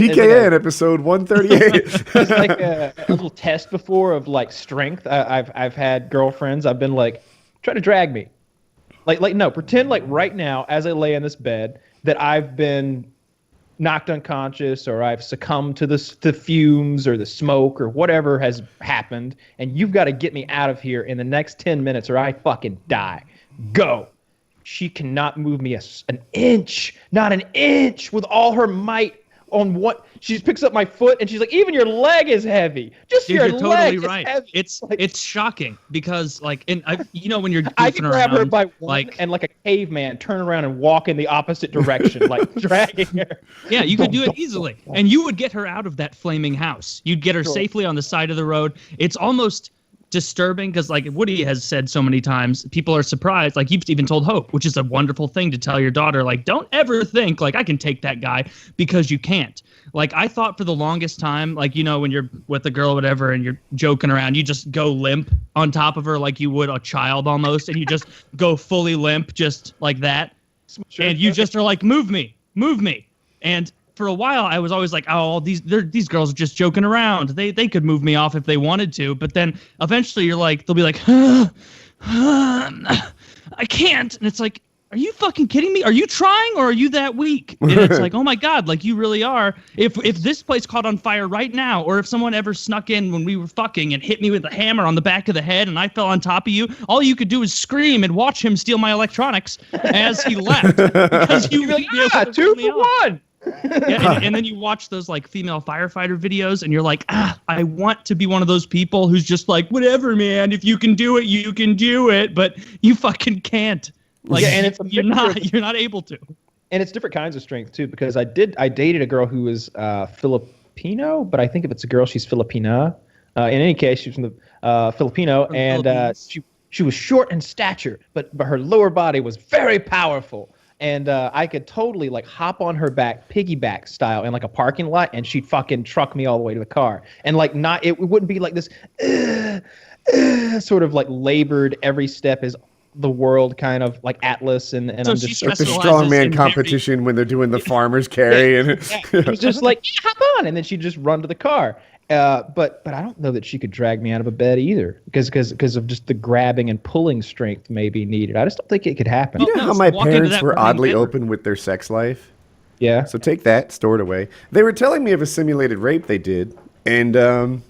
PKN episode 138. It's like a little test before of like strength. I've had girlfriends. I've been like, try to drag me. Like no, pretend like right now as I lay in this bed that I've been knocked unconscious or I've succumbed to the fumes or the smoke or whatever has happened, and you've got to get me out of here in the next 10 minutes or I fucking die. Go. She cannot move me an inch, not an inch, with all her might. On what she picks up my foot and she's like, even your leg is heavy. Just Dude, your you're leg totally right. Is heavy. It's shocking because like, and when you're I can grab her by one like, and like a caveman turn around and walk in the opposite direction, like dragging her. Yeah, you could do it easily, and you would get her out of that flaming house. You'd get her safely on the side of the road. It's almost disturbing because like Woody has said so many times, people are surprised. Like you've even told Hope, which is a wonderful thing to tell your daughter, like don't ever think like I can take that guy, because you can't. Like I thought for the longest time, like when you're with a girl or whatever and you're joking around, you just go limp on top of her like you would a child almost, and you just go fully limp just like that. And you just are like, move me. And for a while, I was always like, oh, these girls are just joking around. They could move me off if they wanted to. But then eventually you're like, they'll be like, I can't. And it's like, are you fucking kidding me? Are you trying or are you that weak? And it's like, oh my God, like you really are. If this place caught on fire right now, or if someone ever snuck in when we were fucking and hit me with a hammer on the back of the head and I fell on top of you, all you could do is scream and watch him steal my electronics as he left. Because you really 2 for 1. Yeah, and then you watch those like female firefighter videos and you're like, I want to be one of those people who's just like, whatever, man, if you can do it, you can do it, but you fucking can't. Like, yeah, and you're not able to. And it's different kinds of strength too, because I dated a girl who was Filipino, but I think if it's a girl, she's Filipina. In any case, she's from the Filipino, and she was short in stature, but her lower body was very powerful. And I could totally like hop on her back, piggyback style, in like a parking lot, and she'd fucking truck me all the way to the car. And like it wouldn't be like this sort of like labored every step is the world kind of like Atlas, and So Like I'm she just the specializes strongman in competition when they're doing the farmer's carry. And it was just like, yeah, hop on, and then she'd just run to the car. But I don't know that she could drag me out of a bed either, because of just the grabbing and pulling strength maybe needed. I just don't think it could happen. you know how my walk into parents that were burning oddly hammer. open with their sex life? Yeah. So take that, store it away. They were telling me of a simulated rape they did, and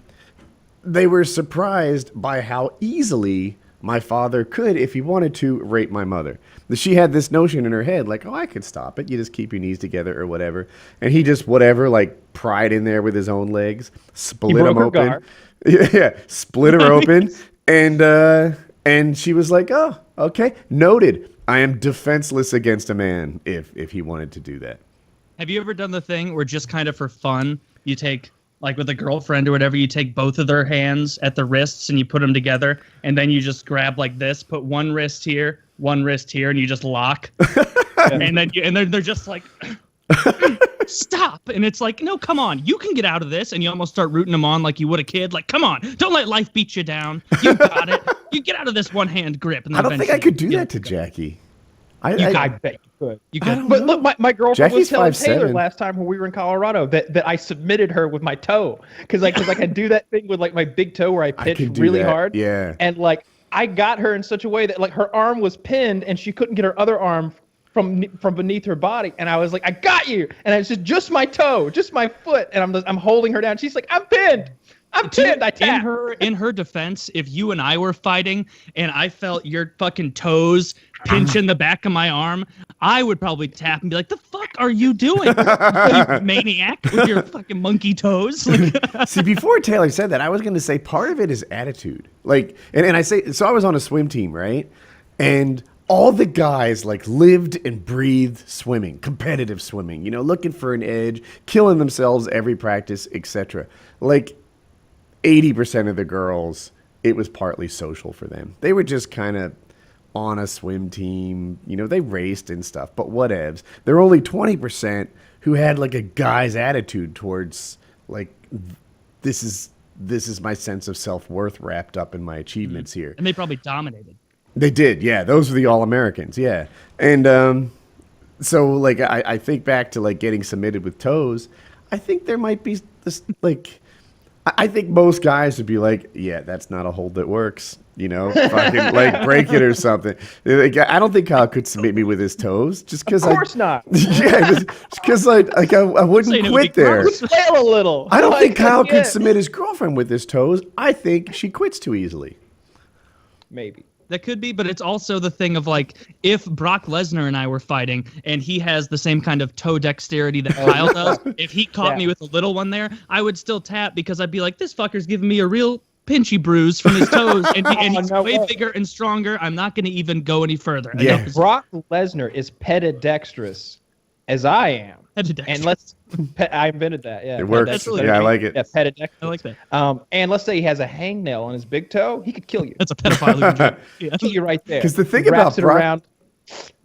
they were surprised by how easily my father could, if he wanted to, rape my mother. She had this notion in her head, like, oh, I could stop it. You just keep your knees together or whatever. And he just, whatever, like, pried in there with his own legs, split broke them her open. guard. Yeah, split her open. And she was like, oh, okay, noted. I am defenseless against a man if he wanted to do that. Have you ever done the thing where just kind of for fun, you take, like with a girlfriend or whatever, you take both of their hands at the wrists and you put them together, and then you just grab like this, put one wrist here, and you just lock. and then they're just like, stop. And it's like, no, come on, you can get out of this. And you almost start rooting them on like you would a kid. Like, come on, don't let life beat you down. You got it. You get out of this one hand grip. And I don't think I could do eventually that to Jackie. I bet you could. You I could. don't But know. look, my girlfriend Jackie's was telling Taylor 5'7". last time when we were in Colorado that I submitted her with my toe, because I can do that thing with like my big toe where I pitch can do really that, hard. yeah. And like I got her in such a way that like her arm was pinned and she couldn't get her other arm from beneath her body, and I was like, I got you, and it's just my toe, just my foot, and I'm holding her down. She's like, I'm pinned. I tapped. In her defense, if you and I were fighting and I felt your fucking toes pinching the back of my arm, I would probably tap and be like, the fuck are you doing? You maniac with your fucking monkey toes. Like, See, before Taylor said that, I was going to say part of it is attitude. Like, and I say, so I was on a swim team, right? And all the guys like lived and breathed swimming, competitive swimming, looking for an edge, killing themselves every practice, etc. Like 80% of the girls, it was partly social for them. They were just kind of on a swim team, they raced and stuff, but whatevs. There were only 20% who had like a guy's attitude towards like, this is my sense of self-worth wrapped up in my achievements here. and they probably dominated. They did, yeah. Those were the All-Americans, yeah. And so, like, I think back to, like, getting submitted with toes. I think there might be this like. I think most guys would be like, yeah, that's not a hold that works. Fucking like break it or something. Like, I don't think Kyle could submit me with his toes, just because. Of course not. Yeah, because like I wouldn't Saying it would quit be there. gross. Flail a little. I don't think Kyle yeah. could submit his girlfriend with his toes. I think she quits too easily. Maybe. That could be, but it's also the thing of like, if Brock Lesnar and I were fighting and he has the same kind of toe dexterity that Kyle does, if he caught me with a little one there, I would still tap because I'd be like, this fucker's giving me a real pinchy bruise from his toes, and he's no way way. bigger and stronger. I'm not going to even go any further. Yeah. Enough is- Brock Lesnar is pedidextrous as I am. Pedidextrous. And I invented that. Yeah, It works. That's really Yeah, I great. like it. Yeah, pedidextrous. I like that. And let's say he has a hangnail on his big toe, he could kill you. That's a pedophile. Yeah. Kill you right there. 'Cause the thing He wraps about it Brock- around,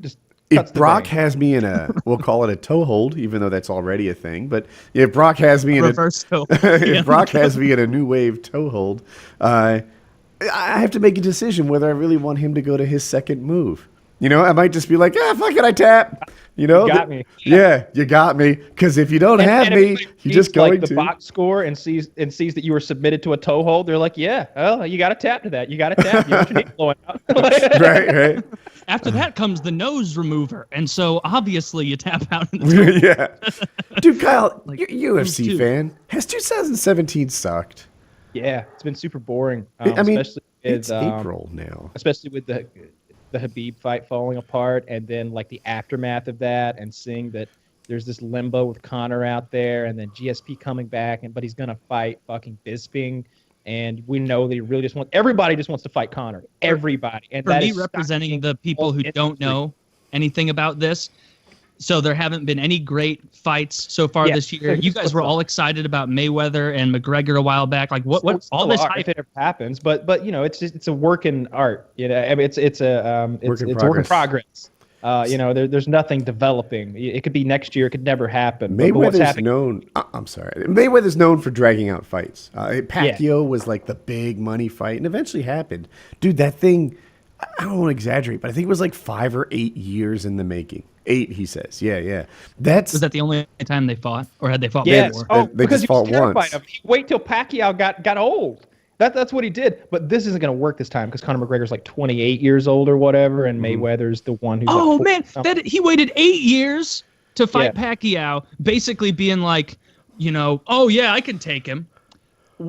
just cuts If the Brock vein. has me in a, we'll call it a toe hold, even though that's already a thing. But if Brock has me in Reverse toe. if Yeah. Brock has me in a new wave toe hold, I have to make a decision whether I really want him to go to his second move. I might just be like, fuck it, I tap. You got me. Yeah, you got me. Because if you don't have And me, everybody you're just reads, like going the to. box score and sees that you were submitted to a toe hold. They're like, yeah, well, you got to tap to that. You got to tap. You got your knee blowing out. Right. After that comes the nose remover, and so obviously you tap out in the Yeah. Dude, Kyle, Like, you're a UFC two. fan. Has 2017 sucked? Yeah, it's been super boring. I mean, especially with, it's April now. especially with the Habib fight falling apart, and then like the aftermath of that, and seeing that there's this limbo with Conor out there, and then GSP coming back, but he's gonna fight fucking Bisping, and we know that he really everybody just wants to fight Conor, everybody, and For that me, is representing stocking the people who whole don't industry. know anything about this, so there haven't been any great fights so far Yeah, this year. so You guys were all excited about Mayweather and McGregor a while back. Like what all this art, hype? if it ever happens, but it's a work in art. I mean, it's a work in progress. There's nothing developing. It could be next year. It could never happen. But what's Mayweather's happening? known. I'm sorry. Mayweather's known for dragging out fights. Pacquiao was like the big money fight, and eventually happened. Dude, that thing. I don't want to exaggerate, but I think it was like 5 or 8 years in the making. 8, he says. Yeah. That's Was that the only time they fought, or had they fought Yes. before? Oh, They because just he was fought terrified once. of it. He wait till Pacquiao got old. That's what he did. But this isn't going to work this time because Conor McGregor's like 28 years old or whatever, and Mayweather's the one who. Oh man, that he waited 8 years to fight Yeah. Pacquiao, basically being like, oh yeah, I can take him.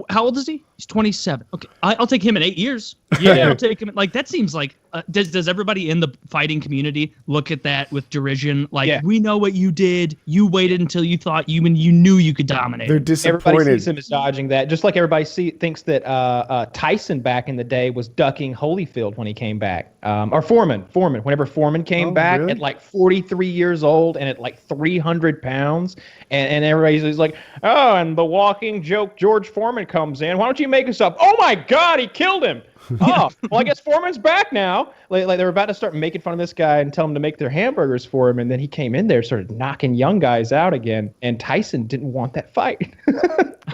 How old is he? He's 27. Okay, I'll take him in 8 years. Yeah, I'll take him. Like that seems like does everybody in the fighting community look at that with derision? Like Yeah. we know what you did. You waited until you thought you knew you could dominate. they're Everybody disappointed. sees him as dodging that, just like everybody thinks that Tyson back in the day was ducking Holyfield when he came back, or Foreman. Whenever Foreman came back really? at like 43 years old and at like 300 pounds, and everybody's like, oh, and the walking joke George Foreman comes in. Why don't you make us up? Oh my God, he killed him. Oh, well, I guess Foreman's back now. Like they were about to start making fun of this guy and tell him to make their hamburgers for him, and then he came in there, started knocking young guys out again, and Tyson didn't want that fight.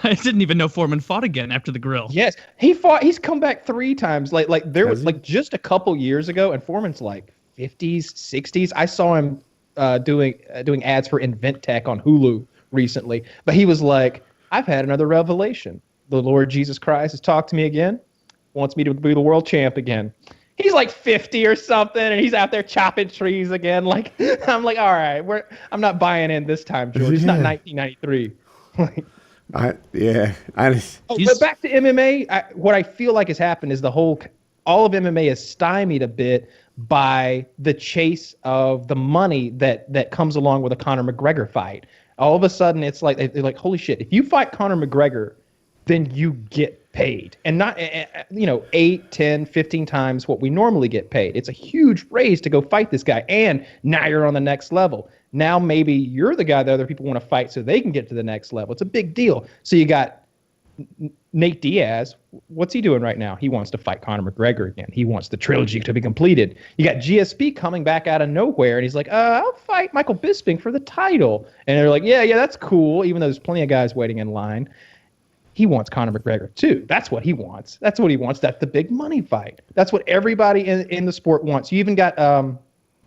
I didn't even know Foreman fought again after the grill. Yes, he fought. He's come back 3 times. Like there was Has he? like just a couple years ago, and Foreman's like 50s, 60s. I saw him doing ads for Invent Tech on Hulu recently, but he was like, "I've had another revelation. The Lord Jesus Christ has talked to me again. Wants me to be the world champ again." He's like 50 or something, and he's out there chopping trees again. Like I'm like, all right, I'm not buying in this time, George. It's not Yeah. 1993. Like, but back to MMA. What I feel like has happened is all of MMA is stymied a bit by the chase of the money that comes along with a Conor McGregor fight. All of a sudden, it's like they're like, holy shit! If you fight Conor McGregor, then you get paid, and not 8, 10, 15 times what we normally get paid. It's a huge raise to go fight this guy, and now you're on the next level. Now maybe you're the guy that other people want to fight so they can get to the next level. It's a big deal. So you got Nate Diaz. What's he doing right now? He wants to fight Conor McGregor again. He wants the trilogy to be completed. You got GSP coming back out of nowhere, and he's like, I'll fight Michael Bisping for the title. And they're like, yeah, that's cool, even though there's plenty of guys waiting in line. He wants Conor McGregor too. That's what he wants. That's the big money fight. That's what everybody in the sport wants. You even got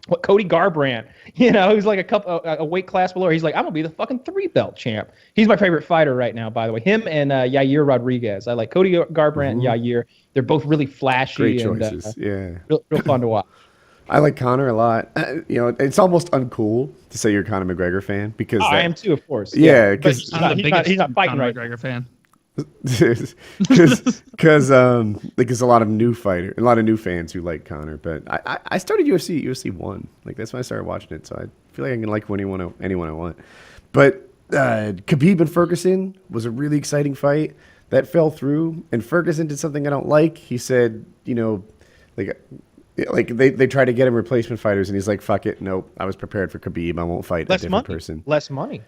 what Cody Garbrandt, you know, who's like a weight class below. He's like, I'm gonna be the fucking 3-belt champ. He's my favorite fighter right now, by the way. Him and Yair Rodriguez. I like Cody Garbrandt and Yair. They're both really flashy. Great and choices. Yeah. real fun to watch. I like Conor a lot. You know, it's almost uncool to say you're a Conor McGregor fan because I am too, of course. Yeah, but because I'm the biggest he's not fighting Conor right. McGregor fan. because like there's a lot of new fans who like Conor. But I started UFC 1. Like that's when I started watching it. So I feel like I can like anyone I want. But Khabib and Ferguson was a really exciting fight that fell through. And Ferguson did something I don't like. He said, you know, like they tried to get him replacement fighters, and he's like, "Fuck it, nope. I was prepared for Khabib. I won't fight a different person." Less money,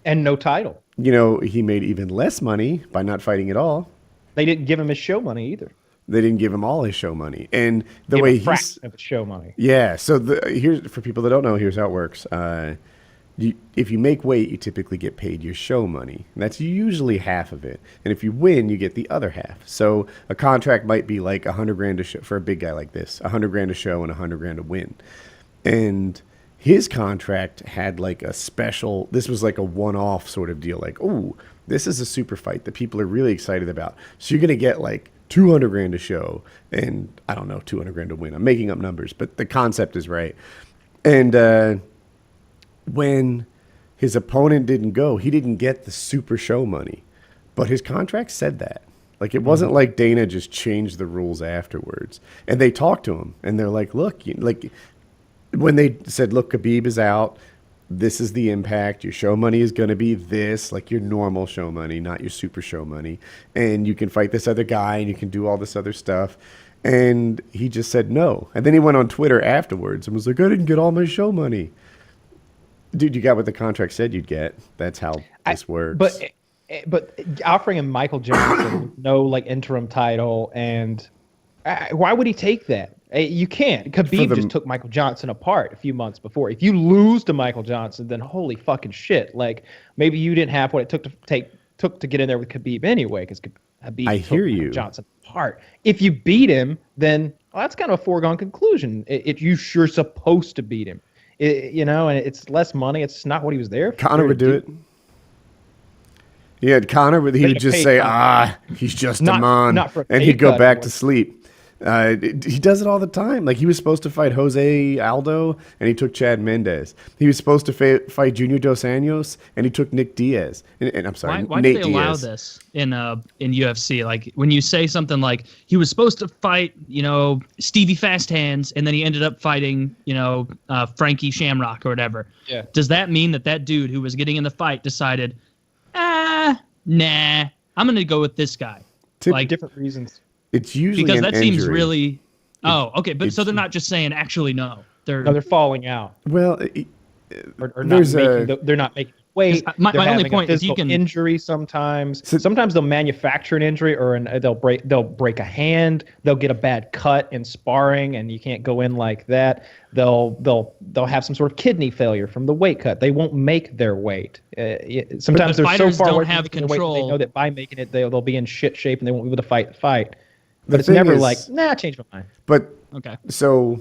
and no title. You know, he made even less money by not fighting at all. They didn't give him his show money either. They didn't give him all his show money, and the Give way him a he's fraction of his show money. yeah. So here's for people that don't know. Here's how it works. If you make weight, you typically get paid your show money. And that's usually half of it. And if you win, you get the other half. So a contract might be like $100,000 a show for a big guy like this, $100,000 a show and $100,000 a win. And his contract had like a special, this was like a one-off sort of deal. Like, oh, this is a super fight that people are really excited about. So you're going to get like $200,000 a show and I don't know, $200,000 to win. I'm making up numbers, but the concept is right. And, when his opponent didn't go, he didn't get the super show money, but his contract said that. Like it wasn't like Dana just changed the rules afterwards. And they talked to him, and they're like, "Look, like when they said, look, Khabib is out. This is the impact. Your show money is going to be this, like your normal show money, not your super show money. And you can fight this other guy, and you can do all this other stuff." And he just said no. And then he went on Twitter afterwards and was like, "I didn't get all my show money." Dude, you got what the contract said you'd get. That's how this works. But offering him Michael Johnson, no like interim title, and why would he take that? You can't. Khabib just took Michael Johnson apart a few months before. If you lose to Michael Johnson, then holy fucking shit! Like maybe you didn't have what it took to get in there with Khabib anyway, because Khabib took Michael Johnson apart. If you beat him, then that's kind of a foregone conclusion. You're supposed to beat him. You know, and it's less money. It's not what he was there for. Conor would do it. Yeah, Conor would. He would just say, he's just a man, and he'd go back to sleep. He does it all the time. Like he was supposed to fight Jose Aldo, and he took Chad Mendez. He was supposed to fight Junior Dos Anjos, and he took Nick Diaz. And I'm sorry, why Nate do they allow Diaz. this in UFC? Like when you say something like he was supposed to fight, you know, Stevie Fast Hands, and then he ended up fighting, you know, Frankie Shamrock or whatever. Yeah. Does that mean that dude who was getting in the fight decided, nah, I'm gonna go with this guy? Like different reasons. It's usually because that injury. seems really. Oh, okay, but so they're not just saying actually no. They're falling out. Well, or not they're not making weight. My They're only having point a is you physical can injury sometimes. Sometimes they'll manufacture an injury, or they'll break a hand. They'll get a bad cut in sparring, and you can't go in like that. They'll have some sort of kidney failure from the weight cut. They won't make their weight. Sometimes they're so far away from making their weight, they know that by making it, they'll be in shit shape and they won't be able to fight the fight. But it's never like, I changed my mind. But okay. So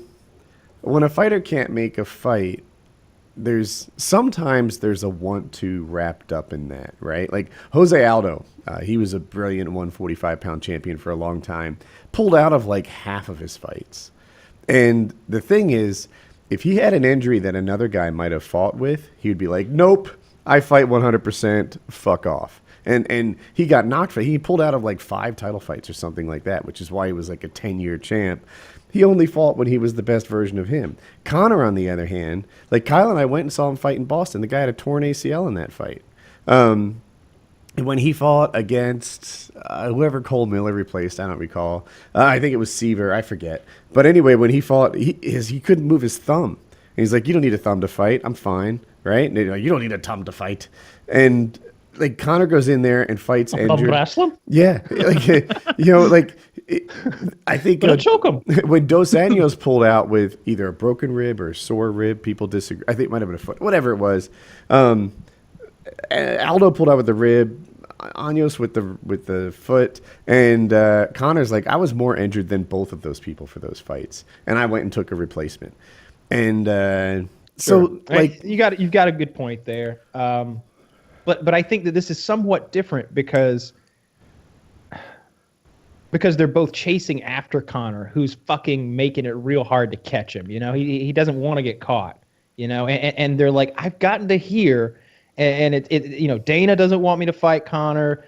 when a fighter can't make a fight, sometimes there's a want-to wrapped up in that, right? Like Jose Aldo, he was a brilliant 145-pound champion for a long time, pulled out of like half of his fights. And the thing is, if he had an injury that another guy might have fought with, he would be like, nope, I fight 100%, fuck off. And he got knocked for. He pulled out of like 5 title fights or something like that, which is why he was like a 10-year champ. He only fought when he was the best version of him. Conor, on the other hand, like Kyle and I went and saw him fight in Boston. The guy had a torn ACL in that fight. When he fought against whoever Cole Miller replaced, I don't recall. I think it was Seaver. I forget. But anyway, when he fought, he couldn't move his thumb. And he's like, you don't need a thumb to fight. I'm fine, right? And they're like, you don't need a thumb to fight. And like Conor goes in there and fights injured. Wrestling? Yeah, like you know, like I think choke him. When Dos Anjos pulled out with either a broken rib or a sore rib, people disagree. I think it might have been a foot, whatever it was. Aldo pulled out with the rib, Anjos with the foot, and Conor's like, I was more injured than both of those people for those fights, and I went and took a replacement. And Sure. so, like, you've got a good point there. But I think that this is somewhat different because they're both chasing after Connor, who's fucking making it real hard to catch him. You know, he doesn't want to get caught. You know, and they're like, I've gotten to here, and Dana doesn't want me to fight Connor.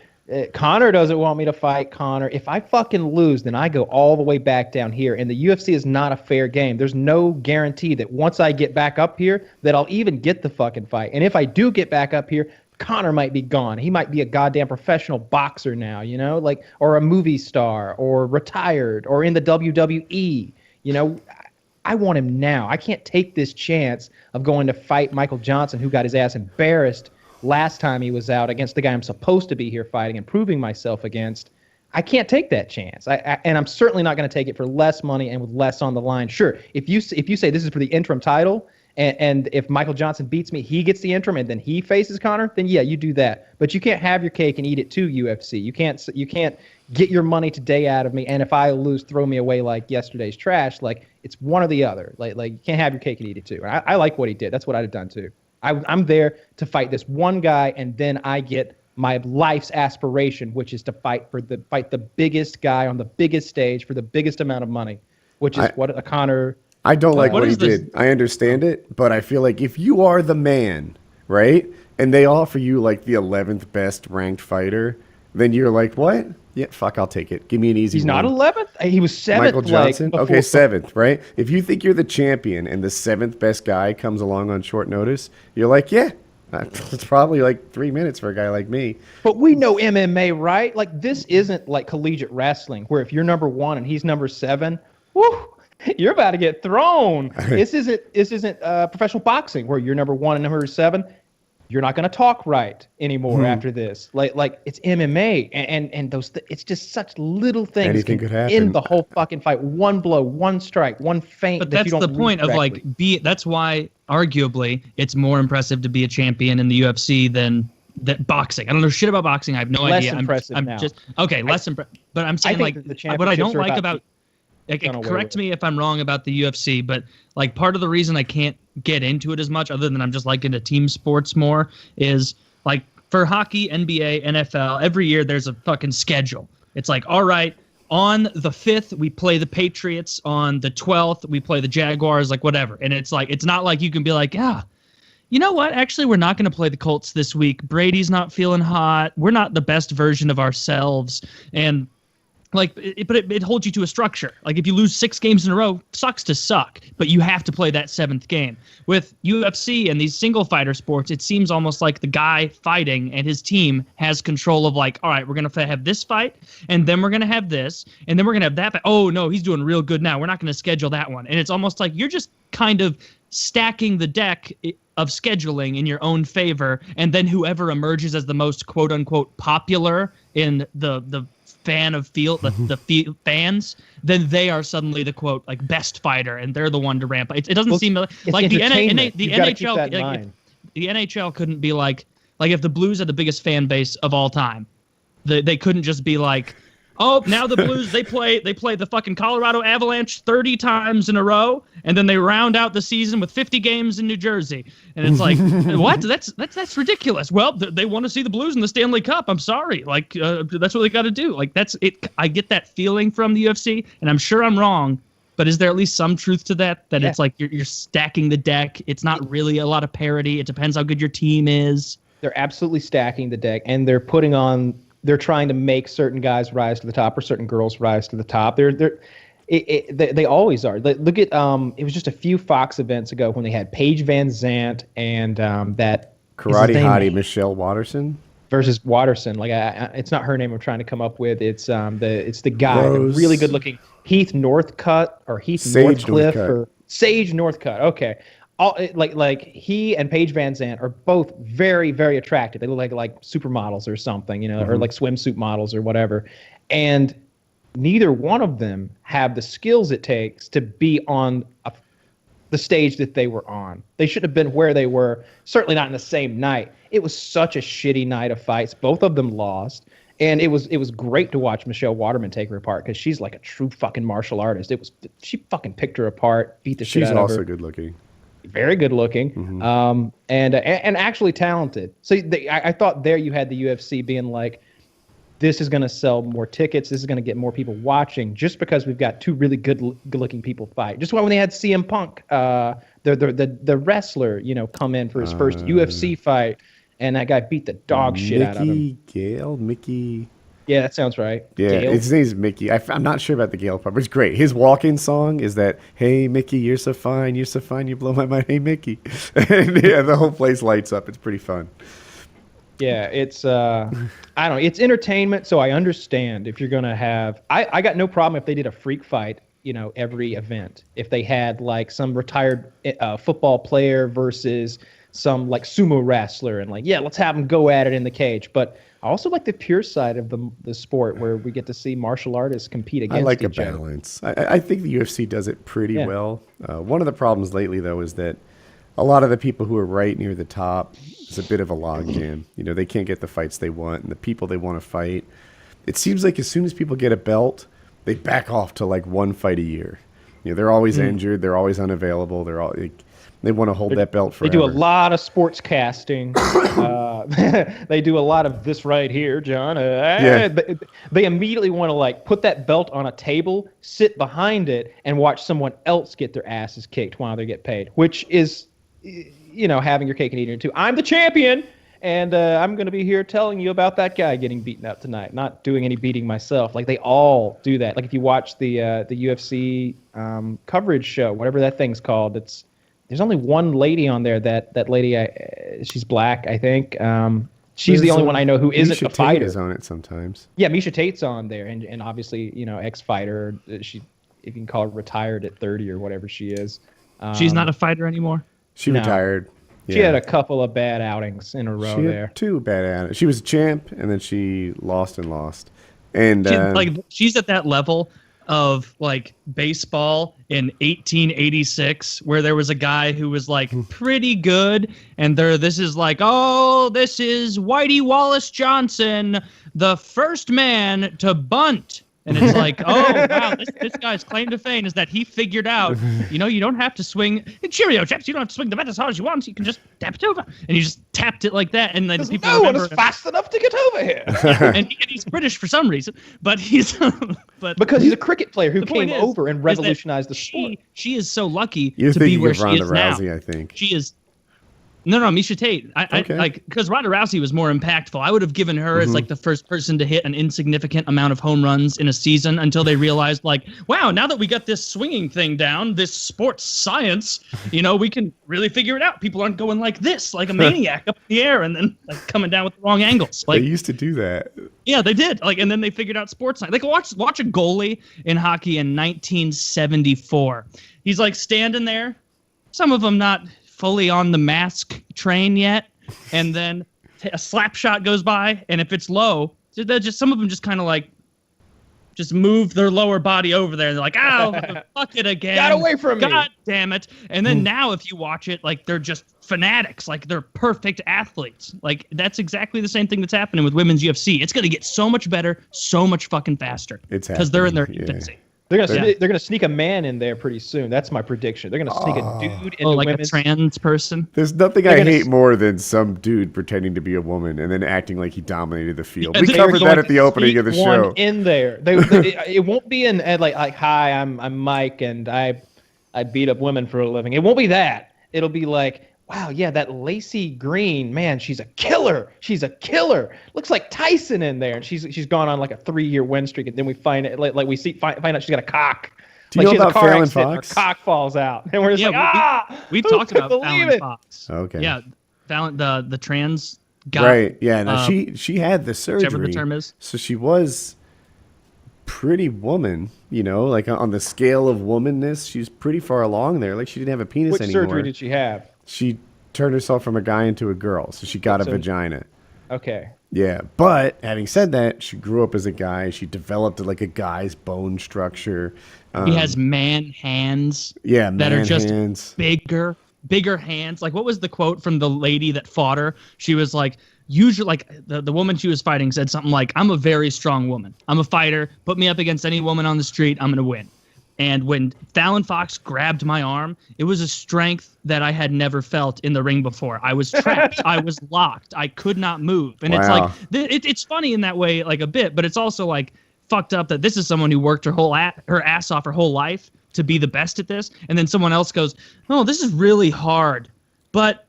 Connor doesn't want me to fight Connor. If I fucking lose, then I go all the way back down here. And the UFC is not a fair game. There's no guarantee that once I get back up here that I'll even get the fucking fight. And if I do get back up here, Connor might be gone. He might be a goddamn professional boxer now, you know, like, or a movie star, or retired, or in the WWE. You know, I want him now. I can't take this chance of going to fight Michael Johnson, who got his ass embarrassed last time he was out against the guy I'm supposed to be here fighting and proving myself against. I can't take that chance. And I'm certainly not going to take it for less money and with less on the line. Sure, if you say this is for the interim title, and if Michael Johnson beats me, he gets the interim and then he faces Connor, then yeah, you do that. But you can't have your cake and eat it too, UFC. You can't get your money today out of me, and if I lose, throw me away like yesterday's trash. Like, it's one or the other. Like you can't have your cake and eat it too. I like what he did. That's what I'd have done too. I'm there to fight this one guy, and then I get my life's aspiration, which is to fight the biggest guy on the biggest stage for the biggest amount of money, which is what a Connor. I don't like what he did. I understand it, but I feel like if you are the man, right, and they offer you like the 11th best ranked fighter, then you're like, what? Yeah, fuck, I'll take it. Give me an easy He's one. not 11th? He was 7th. Michael Johnson? Like, okay, 7th, right? If you think you're the champion and the 7th best guy comes along on short notice, you're like, yeah, it's probably like 3 minutes for a guy like me. But we know MMA, right? Like, this isn't like collegiate wrestling, where if you're number 1 and he's number 7, whoo, you're about to get thrown. This isn't professional boxing, where you're number 1 and number 7. You're not going to talk right anymore after this. Like it's MMA, and those. It's just such little things. Anything could happen. In the whole fucking fight. One blow, one strike, one feint. But that that's you don't the point of correctly. that's why arguably it's more impressive to be a champion in the UFC than that boxing. I don't know shit about boxing. I have no Less idea. impressive I'm now. just okay. Less impressive. But I'm saying think like that the what I don't championships are like about about. done away Correct with. me if I'm wrong about the UFC, but like part of the reason I can't get into it as much, other than I'm just like into team sports more, is like for hockey, NBA, NFL, every year there's a fucking schedule. It's like, all right, on the 5th we play the Patriots, on the 12th we play the Jaguars, like whatever. And it's like, it's not like you can be like, yeah, you know what? Actually, we're not going to play the Colts this week. Brady's not feeling hot. We're not the best version of ourselves. And like, it holds you to a structure. Like, if you lose 6 games in a row, sucks to suck, but you have to play that 7th game. With UFC and these single fighter sports, it seems almost like the guy fighting and his team has control of like, all right, we're going to have this fight, and then we're going to have this, and then we're going to have that fight. Oh, no, he's doing real good now. We're not going to schedule that one. And it's almost like you're just kind of stacking the deck of scheduling in your own favor, and then whoever emerges as the most quote-unquote popular in the fan of field, the fans, then they are suddenly the quote like best fighter, and they're the one to ramp. It doesn't seem like the NHL. The NHL couldn't be like if the Blues had the biggest fan base of all time, they couldn't just be like, oh, now the Blues they play the fucking Colorado Avalanche 30 times in a row, and then they round out the season with 50 games in New Jersey, and it's like, what? That's ridiculous. Well, they want to see the Blues in the Stanley Cup. I'm sorry, like that's what they got to do. Like that's it. I get that feeling from the UFC, and I'm sure I'm wrong, but is there at least some truth to that? That it's like you're stacking the deck. It's not really a lot of parity. It depends how good your team is. They're absolutely stacking the deck, and they're putting on. They're trying to make certain guys rise to the top or certain girls rise to the top. They always are. Look at it was just a few Fox events ago when they had Paige Van Zandt and that Karate hottie Michelle Watterson versus Watterson. Like it's not her name I'm trying to come up with. It's the guy, the Rose. really good looking Heath Northcutt or Heath Sage Northcliffe Northcutt. or Sage Northcutt. Okay. Like he and Paige Van Zandt are both very, very attractive. They look like supermodels or something, you know, or like swimsuit models or whatever. And neither one of them have the skills it takes to be on the stage that they were on. They shouldn't have been where they were, certainly not in the same night. It was such a shitty night of fights. Both of them lost. And it was great to watch Michelle Waterman take her apart because she's like a true fucking martial artist. She fucking picked her apart, beat the shit out of her. She's also good looking. Very good looking, and actually talented. So I thought there you had the UFC being like, this is going to sell more tickets. This is going to get more people watching just because we've got two really good looking people fight. Just like when they had CM Punk, the wrestler, come in for his first UFC fight, and that guy beat the dog shit out of him. Mickey. Yeah, that sounds right. Yeah, Gale? his name's Mickey. I'm not sure about the Gale part, but it's great. His walk-in song is that, "Hey Mickey, you're so fine, you blow my mind, hey Mickey," and yeah, the whole place lights up. It's pretty fun. Yeah, it's I don't know. It's entertainment, so I understand if you're gonna have. I got no problem if they did a freak fight, every event. If they had like some retired football player versus some like sumo wrestler, and like, yeah, let's have them go at it in the cage. But I also like the pure side of the sport where we get to see martial artists compete against I like a each other. balance. I think the UFC does it pretty well. One of the problems lately, though, is that a lot of the people who are right near the top is a bit of a logjam. They can't get the fights they want, and the people they want to fight. It seems like as soon as people get a belt, they back off to like one fight a year. They're always injured. They're always unavailable. They want to hold that belt forever. They do a lot of sports casting. They do a lot of this right here, John. They immediately want to like put that belt on a table, sit behind it, and watch someone else get their asses kicked while they get paid, which is, having your cake and eating it too. I'm the champion, and I'm going to be here telling you about that guy getting beaten up tonight, not doing any beating myself. Like, they all do that. Like, if you watch the UFC coverage show, whatever that thing's called, there's only one lady on there. That lady, she's black, I think. She's the only one I know who isn't a fighter. Misha Tate is on it sometimes. Yeah, Misha Tate's on there, and obviously, ex-fighter. She, if you can call her retired at 30 or whatever she is. She's not a fighter anymore? She retired. She had a couple of bad outings in a row there. Two bad outings. She was a champ, and then she lost. And she's at that level of like baseball in 1886 where there was a guy who was like pretty good, and this is Whitey Wallace Johnson, the first man to bunt. And it's like, oh, wow, this guy's claim to fame is that he figured out, you don't have to swing. Cheerio, chaps, you don't have to swing the bat as hard as you want. You can just tap it over. And he just tapped it like that. And then people no one is fast enough to get over here. and he's British for some reason. But because he's a cricket player who came over and revolutionized the sport. She is so lucky You're to be where she Ronda is Rousey, now. I think. She is. No, Misha Tate. Because Ronda Rousey was more impactful. I would have given her as like the first person to hit an insignificant amount of home runs in a season until they realized, like, wow, now that we got this swinging thing down, this sports science, we can really figure it out. People aren't going like this, like a maniac up in the air, and then like coming down with the wrong angles. Like, they used to do that. Yeah, they did. Like, and then they figured out sports science. Like, watch a goalie in hockey in 1974. He's like standing there. Some of them not fully on the mask train yet, and then a slap shot goes by, and if it's low, some of them just kind of like just move their lower body over there, and they're like, ow, fuck it again. Got away from me. God damn it. And then now if you watch it, like, they're just fanatics, like they're perfect athletes. Like, that's exactly the same thing that's happening with women's UFC. It's going to get so much better, so much fucking faster. It's because they're in their happening, infancy. They're gonna sneak a man in there pretty soon. That's my prediction. They're gonna sneak a dude into like women's. a trans person. There's nothing I hate more than some dude pretending to be a woman and then acting like he dominated the field. We covered that at the opening of the show. In there, it won't be in like hi, I'm Mike and I beat up women for a living. It won't be that. It'll be like, wow, yeah, that Lacey Green, man, she's a killer. She's a killer. Looks like Tyson in there, and she's gone on like a 3-year win streak, and then we find it like we find out she's got a cock. Do you know about Fallon Fox? Her cock falls out, and we're just we talked about Fallon Fox. Okay. Yeah, Fallon, the trans guy. Right. Yeah. No, she had the surgery. Whichever the term is. So she was pretty woman, like on the scale of womanness, she's pretty far along there. Like, she didn't have a penis Which anymore. surgery did she have? She turned herself from a guy into a girl, so she got a vagina. Okay. Yeah, but having said that, she grew up as a guy. She developed like a guy's bone structure. He has man hands Yeah, that are man just hands. bigger hands. Like, what was the quote from the lady that fought her? She was like, usually, like, the woman she was fighting said something like, I'm a very strong woman. I'm a fighter. Put me up against any woman on the street, I'm going to win. And when Fallon Fox grabbed my arm, it was a strength that I had never felt in the ring before. I was trapped. I was locked. I could not move. And it's Wow. like, it's funny in that way, like a bit, but it's also like fucked up that this is someone who worked her ass off her whole life to be the best at this. And then someone else goes, oh, this is really hard, but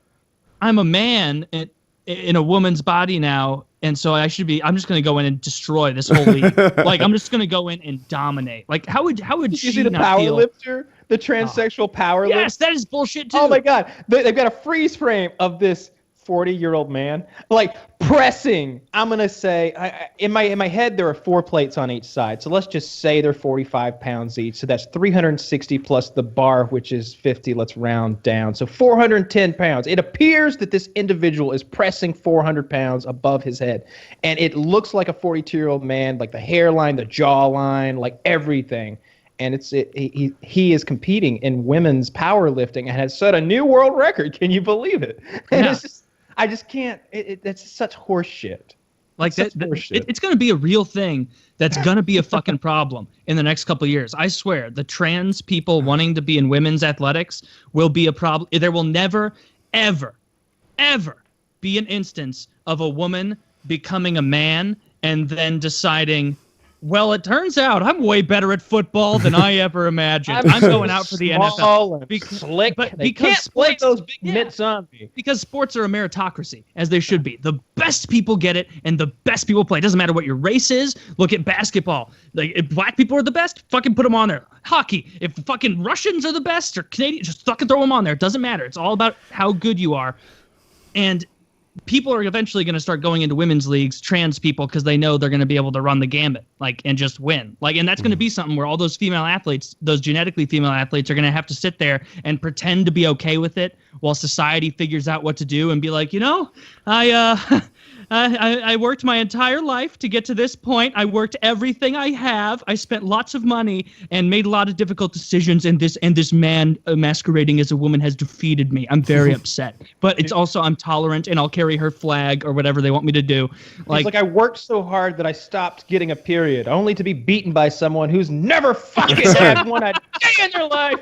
I'm a man in a woman's body now. And so I'm just going to go in and destroy this whole league. Like, I'm just going to go in and dominate. Like, how would Did you she see the not power feel? lifter? The transsexual power lifter? Yes, that is bullshit too. Oh my God. They've got a freeze frame of this 40-year-old man, like pressing. I'm going to say, in my head, there are 4 plates on each side. So let's just say they're 45 pounds each. So that's 360 plus the bar, which is 50. Let's round down. So 410 pounds. It appears that this individual is pressing 400 pounds above his head. And it looks like a 42-year-old man, like the hairline, the jawline, like everything. And he is competing in women's powerlifting and has set a new world record. Can you believe it? And Yeah. it's just, I just can't. That's such horse shit. Like Such that, horseshit. it's going to be a real thing that's going to be a fucking problem in the next couple of years. I swear, the trans people wanting to be in women's athletics will be a problem. There will never, ever, ever be an instance of a woman becoming a man and then deciding, well, it turns out I'm way better at football than I ever imagined. I'm going out for the small NFL. and slick. but They because can't play sports- those big yeah. mitts on me. Because sports are a meritocracy, as they should be. The best people get it, and the best people play. It doesn't matter what your race is. Look at basketball. Like, if black people are the best, fucking put them on there. Hockey, if fucking Russians are the best or Canadians, just fucking throw them on there. It doesn't matter. It's all about how good you are. And people are eventually going to start going into women's leagues, trans people, because they know they're going to be able to run the gambit, like, and just win. Like, and that's going to be something where all those female athletes, those genetically female athletes, are going to have to sit there and pretend to be okay with it while society figures out what to do and be like, you know, I worked my entire life to get to this point. I worked everything I have. I spent lots of money and made a lot of difficult decisions. And this man masquerading as a woman has defeated me. I'm very upset. But it's also, I'm tolerant and I'll carry her flag or whatever they want me to do. It's like I worked so hard that I stopped getting a period, only to be beaten by someone who's never fucking had one a day in their life.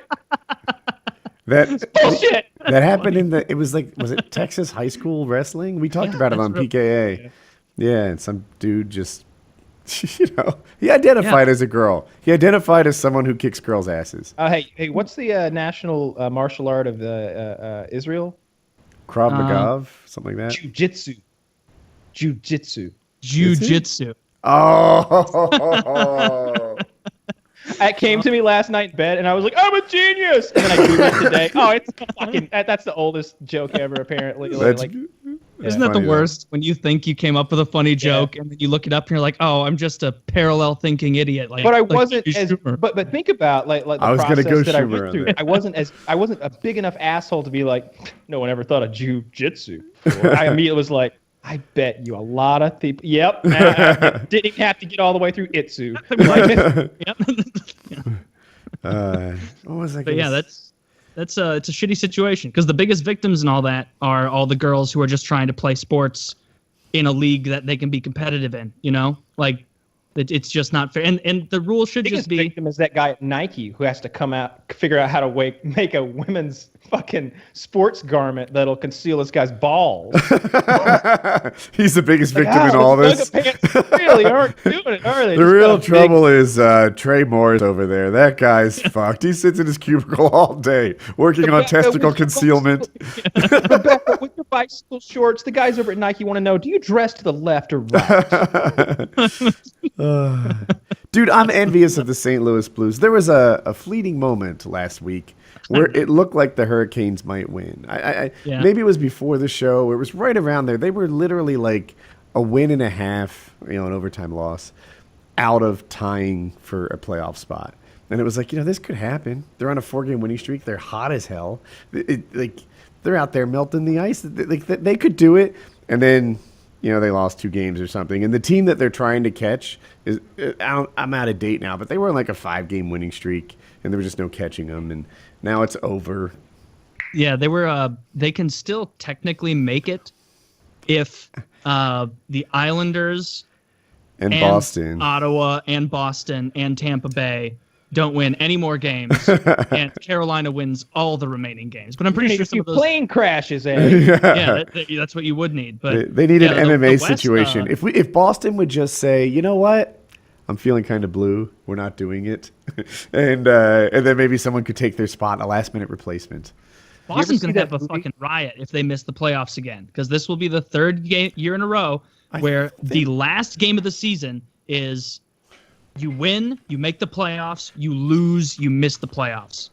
That Bullshit. that happened in the. It was like, was it Texas high school wrestling? We talked about it on PKA. Yeah, and some dude just, you know, he identified as a girl. He identified as someone who kicks girls' asses. Hey, what's the national martial art of Israel? Krav Maga, something like that. Jiu-jitsu. Jiu-jitsu. Jiu-jitsu. Oh, It came to me last night in bed, and I was like, I'm a genius! And then I Googled it today. Oh, it's fucking, that's the oldest joke ever, apparently. that's, Like, Isn't that the funny, though. worst when you think you came up with a funny joke and then you look it up and you're like, oh, I'm just a parallel thinking idiot. Like, but I like wasn't Amy as. Schumer. But think about like the I was gonna process go that I Schumer went on through. that. I wasn't a big enough asshole to be like, no one ever thought of jujitsu. I immediately was like, I bet you a lot of people. Yep, I didn't even have to get all the way through itsu. Yep. what was I But gonna yeah, s- it's a shitty situation because the biggest victims and all that are all the girls who are just trying to play sports in a league that they can be competitive in. You know, like it's just not fair. And the rule should Biggest just be victim is that guy at Nike who has to come out, figure out how to make a women's fucking sports garment that'll conceal this guy's balls. He's the biggest victim Ah, in all those this. yoga pants really aren't doing it, are they? The Just real got a big- trouble is Trey Morris over there. That guy's fucked. He sits in his cubicle all day working on Rebecca, testicle with your concealment. Rebecca, with your bicycle shorts, the guys over at Nike want to know: do you dress to the left or right? Dude, I'm envious of the St. Louis Blues. There was a fleeting moment last week where it looked like the Hurricanes might win. Yeah. Maybe it was before the show. It was right around there. They were literally like a win and a half, an overtime loss, out of tying for a playoff spot. And it was like, this could happen. They're on a 4-game winning streak. They're hot as hell. They're out there melting the ice. They could do it. And then they lost 2 games or something. And the team that they're trying to catch is, I'm out of date now, but they were in like a 5-game winning streak, and there was just no catching them. And now it's over. Yeah, they can still technically make it if the Islanders And Boston. Ottawa and Boston and Tampa Bay don't win any more games, and Carolina wins all the remaining games. But I'm pretty sure some of those plane crashes, that's what you would need. But they need an the MMA West, situation. If Boston would just say, you know what, I'm feeling kind of blue, we're not doing it, and then maybe someone could take their spot, a last minute replacement. Boston's see going to have that a movie? fucking riot if they miss the playoffs again, because this will be the third year in a row where the last game of the season is you win, you make the playoffs, you lose, you miss the playoffs.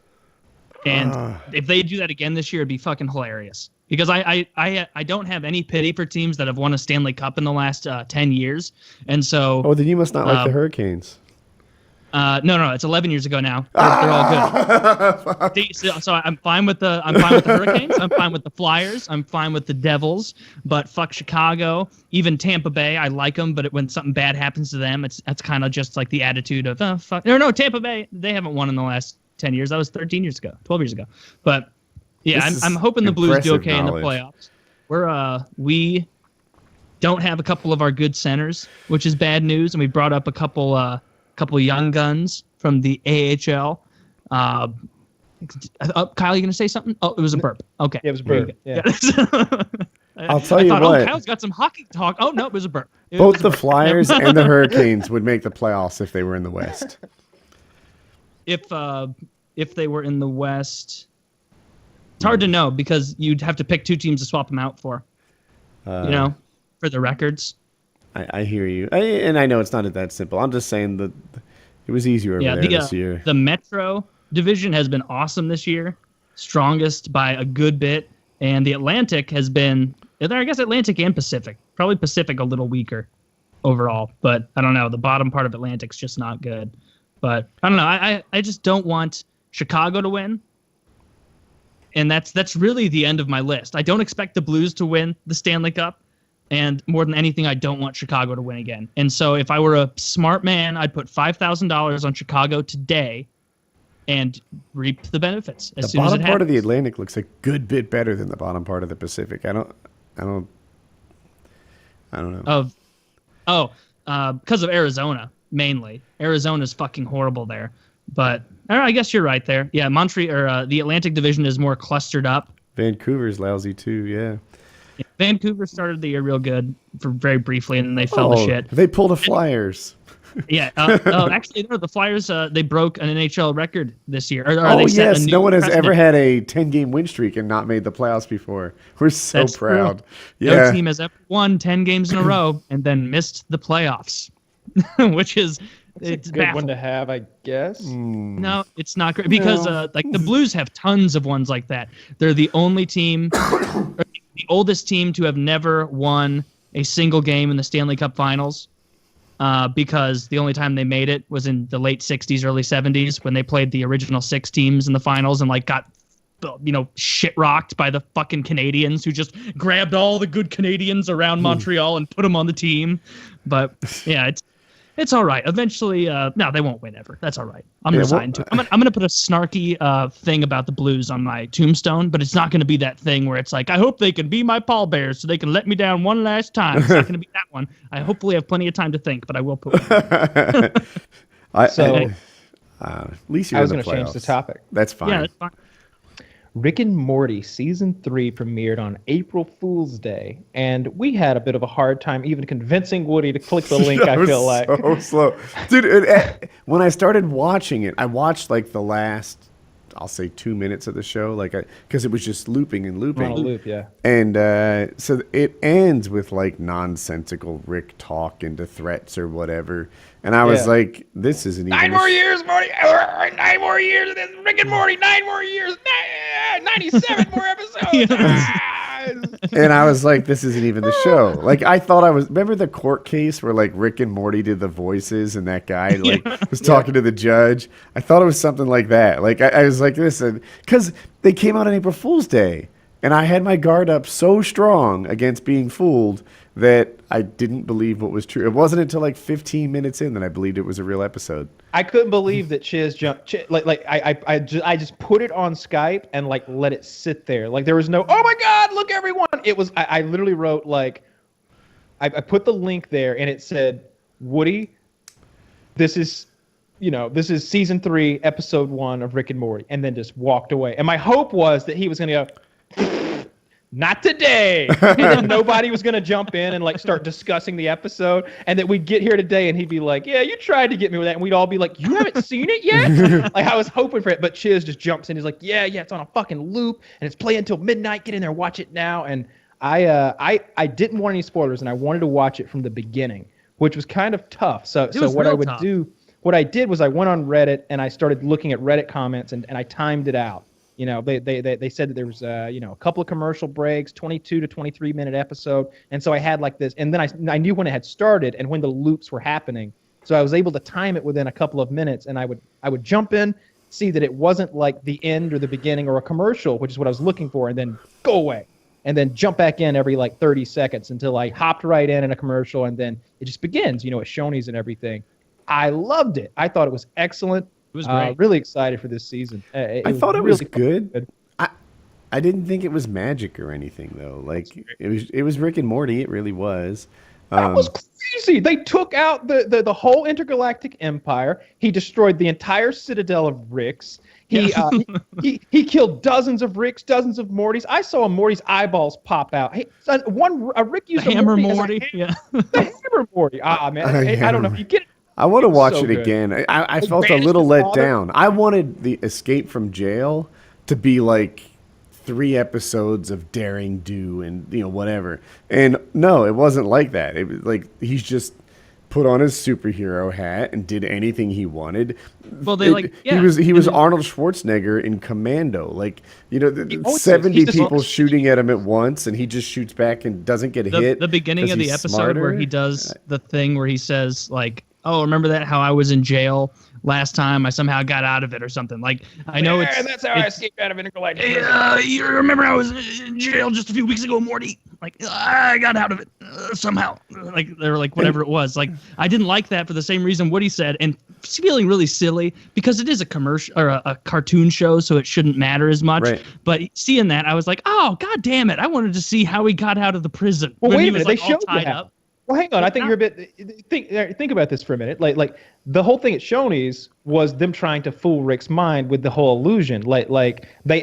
And if they do that again this year, it'd be fucking hilarious. Because I don't have any pity for teams that have won a Stanley Cup in the last 10 years. And so... Oh, then you must not like the Hurricanes. No, it's 11 years ago now. They're all good. So I'm fine with the Hurricanes. I'm fine with the Flyers. I'm fine with the Devils. But fuck Chicago. Even Tampa Bay, I like them. But when something bad happens to them, that's kind of just like the attitude of fuck. No, Tampa Bay. They haven't won in the last 10 years. That was 13 years ago, 12 years ago. But yeah, I'm hoping the Blues do okay in the playoffs. We don't have a couple of our good centers, which is bad news. And we brought up a couple young guns from the AHL. Kyle, you gonna say something? Oh, it was a burp. Okay. Yeah, it was a burp. Yeah. I'll tell you what. Oh, Kyle's got some hockey talk. Oh no, it was a burp. Both the Flyers and the Hurricanes would make the playoffs if they were in the West. If they were in the West, it's hard to know because you'd have to pick 2 teams to swap them out for. For the records. I hear you, and I know it's not that simple. I'm just saying that it was easier over there this year. The Metro division has been awesome this year, strongest by a good bit, and the Atlantic has been, I guess, Atlantic and Pacific. Probably Pacific a little weaker overall, but I don't know. The bottom part of Atlantic's just not good. But I don't know. I just don't want Chicago to win, and that's really the end of my list. I don't expect the Blues to win the Stanley Cup. And more than anything, I don't want Chicago to win again. And so if I were a smart man, I'd put $5,000 on Chicago today and reap the benefits as soon as it happens. The bottom part of the Atlantic looks a good bit better than the bottom part of the Pacific. I don't know. Because of Arizona, mainly. Arizona's fucking horrible there. But I guess you're right there. Yeah, the Atlantic Division is more clustered up. Vancouver's lousy too, yeah. Vancouver started the year real good for very briefly, and then they fell to shit. They pulled the Flyers. Yeah. Actually, no. The Flyers they broke an NHL record this year. No one has ever had a 10-game win streak and not made the playoffs before. We're so That's proud. True. Yeah. No team has ever won 10 games in a row and then missed the playoffs, which is it's a good one to have, I guess. No, it's not great because the Blues have tons of ones like that. They're the only team. The oldest team to have never won a single game in the Stanley Cup Finals, because the only time they made it was in the late 60s, early 70s when they played the original 6 teams in the finals and got shit rocked by the fucking Canadians who just grabbed all the good Canadians around Montreal and put them on the team. But yeah, it's all right. Eventually, no, they won't win ever. That's all right. I'm resigned to it. I'm gonna put a snarky thing about the Blues on my tombstone, but it's not gonna be that thing where it's like, I hope they can be my pallbearers so they can let me down one last time. It's not gonna be that one. I hopefully have plenty of time to think, but I will put one. At least you're I was in the going to change the playoffs. topic. That's fine. Yeah, that's fine. Rick and Morty season 3 premiered on April Fool's Day, and we had a bit of a hard time even convincing Woody to click the link. I feel like so slow, dude. When I started watching it, I watched like the last, I'll say 2 minutes of the show, because it was just looping and looping. on a loop, yeah. And so it ends with like nonsensical Rick talk into threats or whatever. And I was like, this isn't even 9 more years, Morty. 9 more years of this. Rick and Morty. 9 more years. 97 more episodes. And I was like, this isn't even the show. Like, I thought remember the court case where like Rick and Morty did the voices and that guy was talking to the judge? I thought it was something like that. Like, I was like, listen, because they came out on April Fool's Day. And I had my guard up so strong against being fooled that I didn't believe what was true. It wasn't until like 15 minutes in that I believed it was a real episode. I couldn't believe that Chiz jumped. I just put it on Skype and like let it sit there. Like there was no, oh my God, look everyone. It was, I literally wrote like, I put the link there and it said, Woody, this is season 3, episode 1 of Rick and Morty, and then just walked away. And my hope was that he was going to go, not today. And then nobody was going to jump in and like start discussing the episode, and that we'd get here today and he'd be like, yeah, you tried to get me with that. And we'd all be like, you haven't seen it yet? Like I was hoping for it, but Chiz just jumps in. He's like, yeah, it's on a fucking loop and it's playing until midnight. Get in there, watch it now. And I didn't want any spoilers, and I wanted to watch it from the beginning, which was kind of tough. So what I would do, what I did was I went on Reddit and I started looking at Reddit comments, and I timed it out. You know, they said that there was a couple of commercial breaks, 22 to 23 minute episode, and so I had like this, and then I knew when it had started and when the loops were happening, so I was able to time it within a couple of minutes, and I would jump in, see that it wasn't like the end or the beginning or a commercial, which is what I was looking for, and then go away. And then jump back in every like 30 seconds until I hopped right in a commercial, and then it just begins, at Shoney's and everything. I loved it. I thought it was excellent. It was great. Really excited for this season. I thought it was good. I didn't think it was magic or anything though. Like it was Rick and Morty. It really was. That was crazy. They took out the whole intergalactic empire. He destroyed the entire citadel of Ricks. He killed dozens of Ricks, dozens of Mortys. I saw Morty's eyeballs pop out. Hey, a Rick used a hammer Morty. The hammer Morty. Man, I don't know if you get it. I want to watch it again. I felt a little let down. I wanted the escape from jail to be like 3 episodes of daring do and whatever. And no, it wasn't like that. It was like he's just put on his superhero hat and did anything he wanted. Well, he was Arnold Schwarzenegger in Commando. Like 70 people shooting at him at once, and he just shoots back and doesn't get hit. The beginning of the episode where he does the thing where he says like, oh, remember that how I was in jail last time? I somehow got out of it or something. Like I know that's how I escaped out of intergalactic. You remember I was in jail just a few weeks ago, Morty? Like I got out of it somehow. Like they were like whatever it was. Like I didn't like that for the same reason Woody said, and feeling really silly because it is a commercial or a cartoon show, so it shouldn't matter as much. Right. But seeing that, I was like, oh god damn it! I wanted to see how he got out of the prison. Well, wait a He minute, was, they showed tied up. Well, hang on. I think you're a bit. Think about this for a minute. Like the whole thing at Shoney's was them trying to fool Rick's mind with the whole illusion. Like they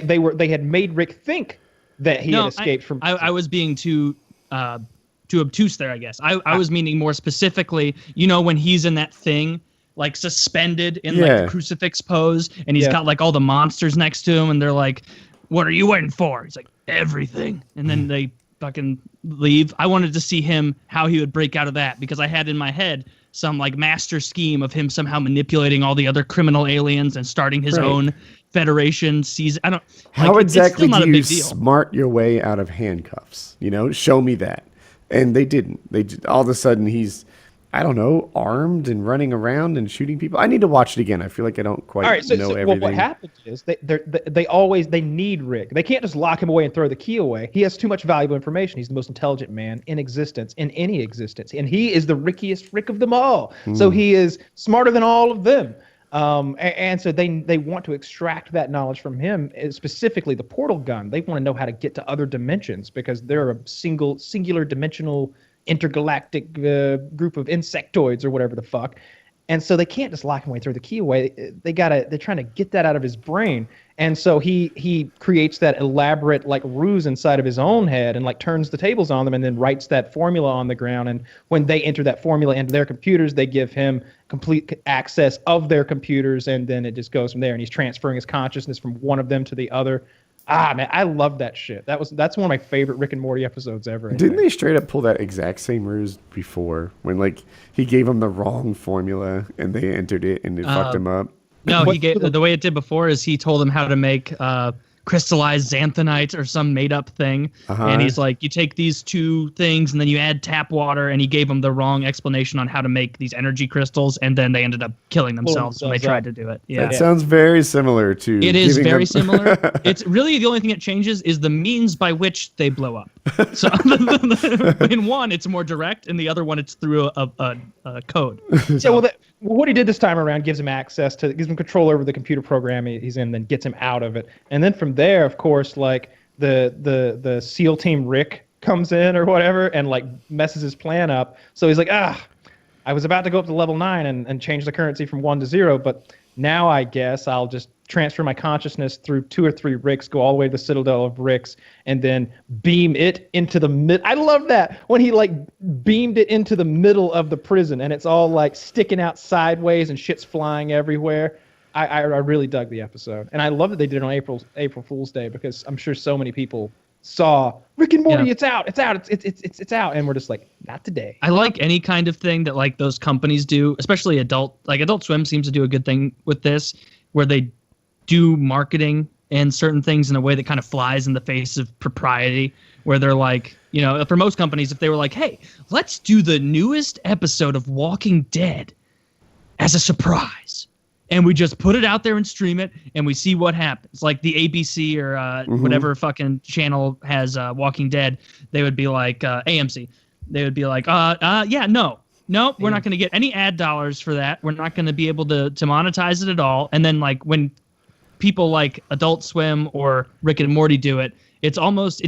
had made Rick think that he had escaped from. I was being too obtuse there, I guess. I was meaning more specifically. When he's in that thing, like suspended in like the crucifix pose, and he's got like all the monsters next to him, and they're like, "What are you waiting for?" He's like, "Everything," and then they fucking leave. I wanted to see him, how he would break out of that, because I had in my head some like master scheme of him somehow manipulating all the other criminal aliens and starting his own federation. I don't. How exactly do you smart your way out of handcuffs? Show me that. And they didn't. All of a sudden he's, I don't know, armed and running around and shooting people. I need to watch it again. I feel like I don't quite know everything. Well, what happens is they need Rick. They can't just lock him away and throw the key away. He has too much valuable information. He's the most intelligent man in existence, in any existence, and he is the rickiest Rick of them all. So he is smarter than all of them. And so they want to extract that knowledge from him, specifically the portal gun. They want to know how to get to other dimensions because they're a singular dimensional intergalactic group of insectoids or whatever the fuck. And so they can't just lock him away, throw the key away. They're trying to get that out of his brain. And so he creates that elaborate like ruse inside of his own head and like turns the tables on them and then writes that formula on the ground. And when they enter that formula into their computers, they give him complete access of their computers. And then it just goes from there. And he's transferring his consciousness from one of them to the other. Man, I love that shit. That's one of my favorite Rick and Morty episodes ever. Didn't they straight up pull that exact same ruse before when like he gave them the wrong formula and they entered it and it fucked him up? No, the way it did before is he told them how to make crystallized xanthanite or some made up thing. And he's like, you take these two things and then you add tap water, and he gave them the wrong explanation on how to make these energy crystals, and then they ended up killing themselves when they tried to do it. Yeah. That sounds very similar to. It is very similar. It's really the only thing that changes is the means by which they blow up. So in one, it's more direct, and the other one, it's through a code. Yeah, well, what he did this time around gives him access to, gives him control over the computer program he's in, then gets him out of it. And then from there, of course, like the SEAL Team Rick comes in or whatever and like messes his plan up. So he's like, I was about to go up to level 9 and change the currency from 1 to 0, but now I guess I'll just transfer my consciousness through 2 or 3 Ricks, go all the way to the Citadel of Ricks, and then beam it into the mid. I love that when he like beamed it into the middle of the prison, and it's all like sticking out sideways and shit's flying everywhere. I really dug the episode, and I love that they did it on April Fool's Day, because I'm sure so many people saw Rick and Morty. It's out, it's out, and we're just like, not today. I like any kind of thing that like those companies do, especially Adult Swim seems to do a good thing with this, where they do marketing and certain things in a way that kind of flies in the face of propriety, where they're like, you know, for most companies, if they were like, hey, let's do the newest episode of Walking Dead as a surprise, and we just put it out there and stream it, and we see what happens. Like the ABC or whatever fucking channel has Walking Dead, they would be like, AMC, they would be like, yeah, no, we're not going to get any ad dollars for that. We're not going to be able to monetize it at all. And then like when people like Adult Swim or Rick and Morty do it, it's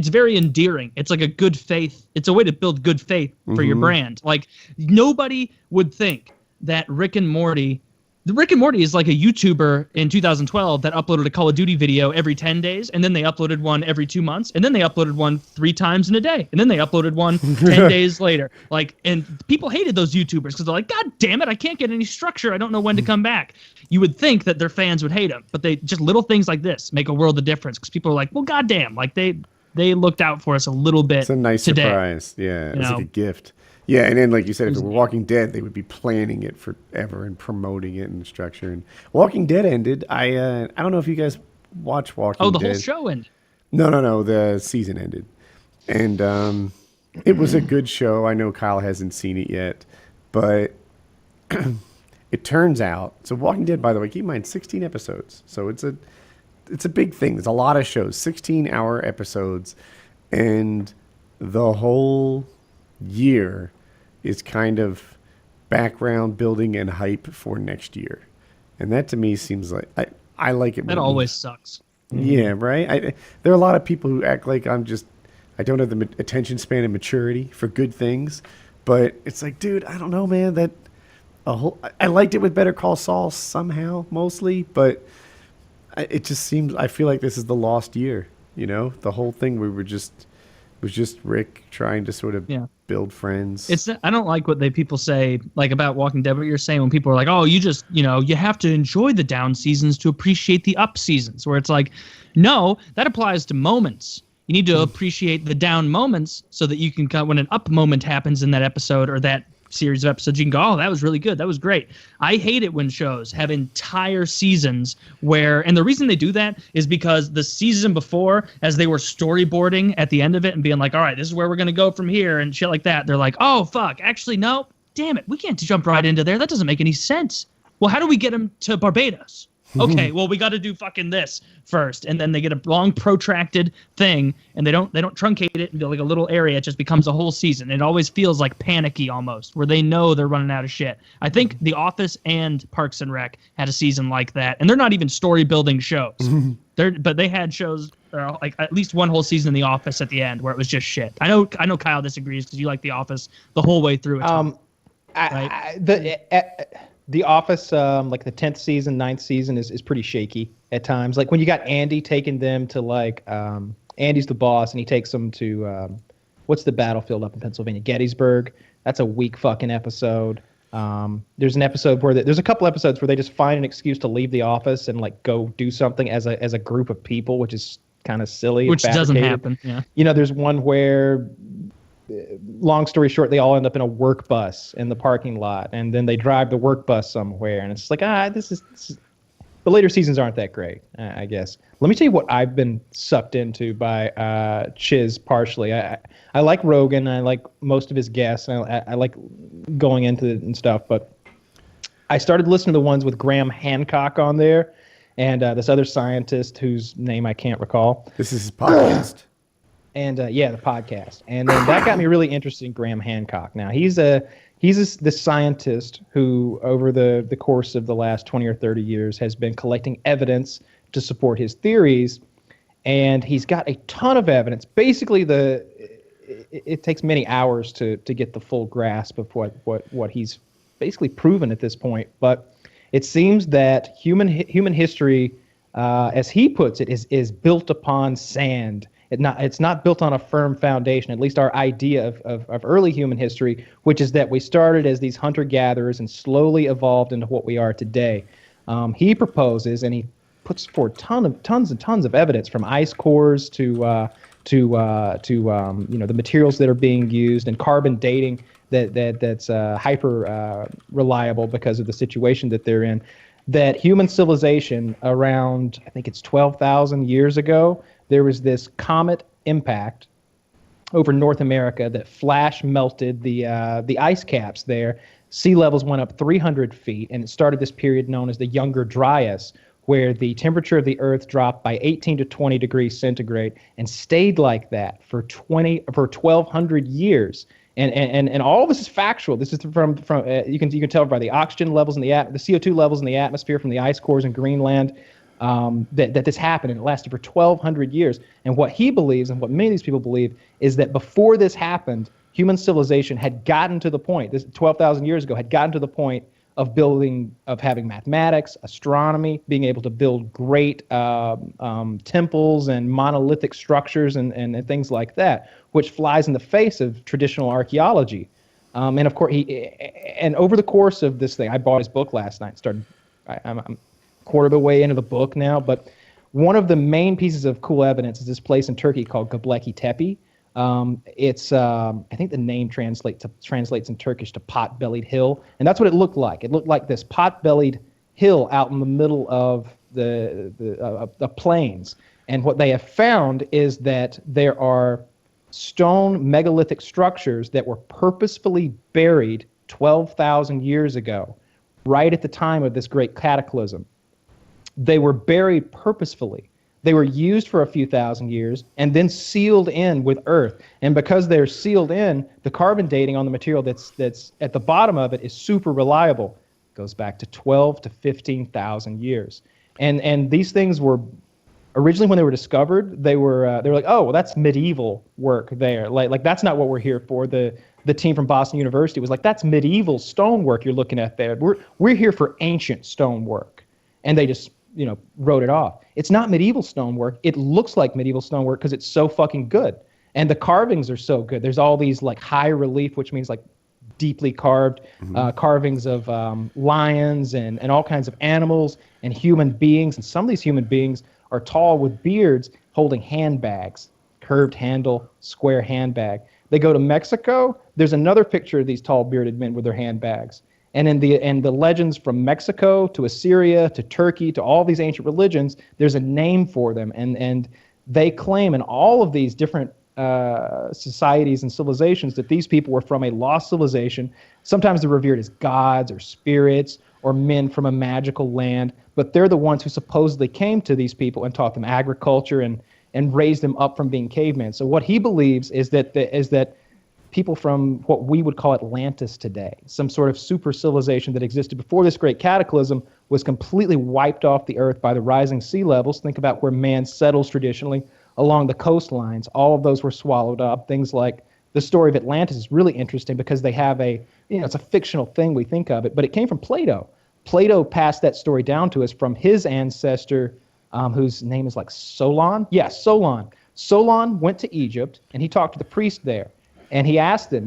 very endearing. It's like a good faith. It's a way to build good faith for your brand. Like nobody would think that Rick and Morty is like a YouTuber in 2012 that uploaded a Call of Duty video every 10 days, and then they uploaded one every 2 months, and then they uploaded one 3 times in a day, and then they uploaded one 10 days later. Like, and people hated those YouTubers because they're like, God damn it, I can't get any structure. I don't know when to come back. You would think that their fans would hate them, but they just little things like this make a world of difference, because people are like, well, goddamn, like they looked out for us a little bit. It's a nice today. Surprise. Yeah, it's like a gift. Yeah, and then like you said, if it were Walking Dead, they would be planning it forever and promoting it and structure. And Walking Dead ended. I don't know if you guys watch Walking Dead. Oh, the whole show ended. No. The season ended, and it was a good show. I know Kyle hasn't seen it yet, but it turns out. So Walking Dead, by the way, keep in mind, 16 episodes. So it's a big thing. There's a lot of shows, 16-hour episodes, and the whole year is kind of background building and hype for next year, and that to me seems like I like it. That always sucks. Yeah, right. There are a lot of people who act like I don't have the attention span and maturity for good things, but it's like, dude, I don't know, man. I liked it with Better Call Saul somehow, mostly, but it just seems, I feel like this is the lost year. You know, the whole thing was just Rick trying to sort of build friends. I don't like what people say like about Walking Dead. What you're saying when people are like, oh, you have to enjoy the down seasons to appreciate the up seasons. Where it's like, no, that applies to moments. You need to appreciate the down moments so that you can, when an up moment happens in that episode or that series of episodes, you can go, oh, that was really good. That was great. I hate it when shows have entire seasons and the reason they do that is because the season before, as they were storyboarding at the end of it and being like, all right, this is where we're going to go from here and shit like that, they're like, oh, fuck, actually, no, damn it, we can't jump right into there. That doesn't make any sense. Well, how do we get them to Barbados? Okay, well, we got to do fucking this first, and then they get a long protracted thing, and they don't truncate it into like a little area. It just becomes a whole season. It always feels like panicky almost, where they know they're running out of shit. I think The Office and Parks and Rec had a season like that, and they're not even story building shows. But they had shows like at least one whole season in The Office at the end where it was just shit. I know Kyle disagrees because you like The Office the whole way through. The Office, like the 10th season, 9th season is pretty shaky at times. Like when you got Andy taking them to like, Andy's the boss and he takes them to, what's the battlefield up in Pennsylvania? Gettysburg. That's a weak fucking episode. There's an episode there's a couple episodes where they just find an excuse to leave the office and like go do something as a group of people, which is kind of silly. Which doesn't happen. Yeah. You know, there's one where, long story short, they all end up in a work bus in the parking lot, and then they drive the work bus somewhere, and it's like, this is the later seasons aren't that great, I guess. Let me tell you what I've been sucked into by Chiz partially. I like Rogan. I like most of his guests. I like going into it and stuff. But I started listening to the ones with Graham Hancock on there and this other scientist whose name I can't recall. This is his podcast. And the podcast. And then that got me really interested in Graham Hancock. Now, he's this scientist who, over the course of the last 20 or 30 years, has been collecting evidence to support his theories, and he's got a ton of evidence. Basically, it takes many hours to get the full grasp of what he's basically proven at this point. But it seems that human history, as he puts it, is built upon sand. It's not built on a firm foundation, at least our idea of early human history, which is that we started as these hunter-gatherers and slowly evolved into what we are today. He proposes, and he puts forward tons and tons of evidence, from ice cores to the materials that are being used, and carbon dating that's hyper reliable because of the situation that they're in. That human civilization around, I think it's 12,000 years ago, there was this comet impact over North America that flash melted the ice caps there. Sea levels went up 300 feet, and it started this period known as the Younger Dryas, where the temperature of the Earth dropped by 18 to 20 degrees centigrade and stayed like that for 1,200 years. And all of this is factual. This is from you can tell by the oxygen levels in the CO2 levels in the atmosphere from the ice cores in Greenland. That this happened, and it lasted for 1,200 years. And what he believes, and what many of these people believe, is that before this happened, human civilization had gotten to the point, this 12,000 years ago, had gotten to the point of having mathematics, astronomy, being able to build great temples and monolithic structures and things like that, which flies in the face of traditional archaeology. And of course, and over the course of this thing, I bought his book last night. I'm quarter of the way into the book now, but one of the main pieces of cool evidence is this place in Turkey called Göbekli Tepe. It's I think the name translates in Turkish to pot-bellied hill, and that's what it looked like. It looked like this pot-bellied hill out in the middle of the plains. And what they have found is that there are stone megalithic structures that were purposefully buried 12,000 years ago, right at the time of this great cataclysm. They were buried purposefully. They were used for a few thousand years and then sealed in with earth. And because they're sealed in, the carbon dating on the material that's at the bottom of it is super reliable. It goes back to 12 to 15,000 years. And these things were originally, when they were discovered, they were like, oh, well, that's medieval work there. Like that's not what we're here for. The team from Boston University was like, that's medieval stonework you're looking at there. We're here for ancient stonework. And they just wrote it off. It's not medieval stonework. It looks like medieval stonework because it's so fucking good. And the carvings are so good. There's all these like high relief, which means like deeply carved carvings of lions and all kinds of animals and human beings. And some of these human beings are tall with beards holding handbags, curved handle, square handbag. They go to Mexico. There's another picture of these tall bearded men with their handbags. And in the legends from Mexico to Assyria to Turkey to all these ancient religions, there's a name for them. And they claim in all of these different societies and civilizations that these people were from a lost civilization. Sometimes they're revered as gods or spirits or men from a magical land, but they're the ones who supposedly came to these people and taught them agriculture and raised them up from being cavemen. So what he believes is that people from what we would call Atlantis today, some sort of super civilization that existed before this great cataclysm, was completely wiped off the earth by the rising sea levels. Think about where man settles traditionally along the coastlines. All of those were swallowed up. Things like the story of Atlantis is really interesting because they have it's a fictional thing, we think of it, but it came from Plato. Plato passed that story down to us from his ancestor, whose name is like Solon. Yes, Solon. Solon went to Egypt, and he talked to the priest there. And he asked them,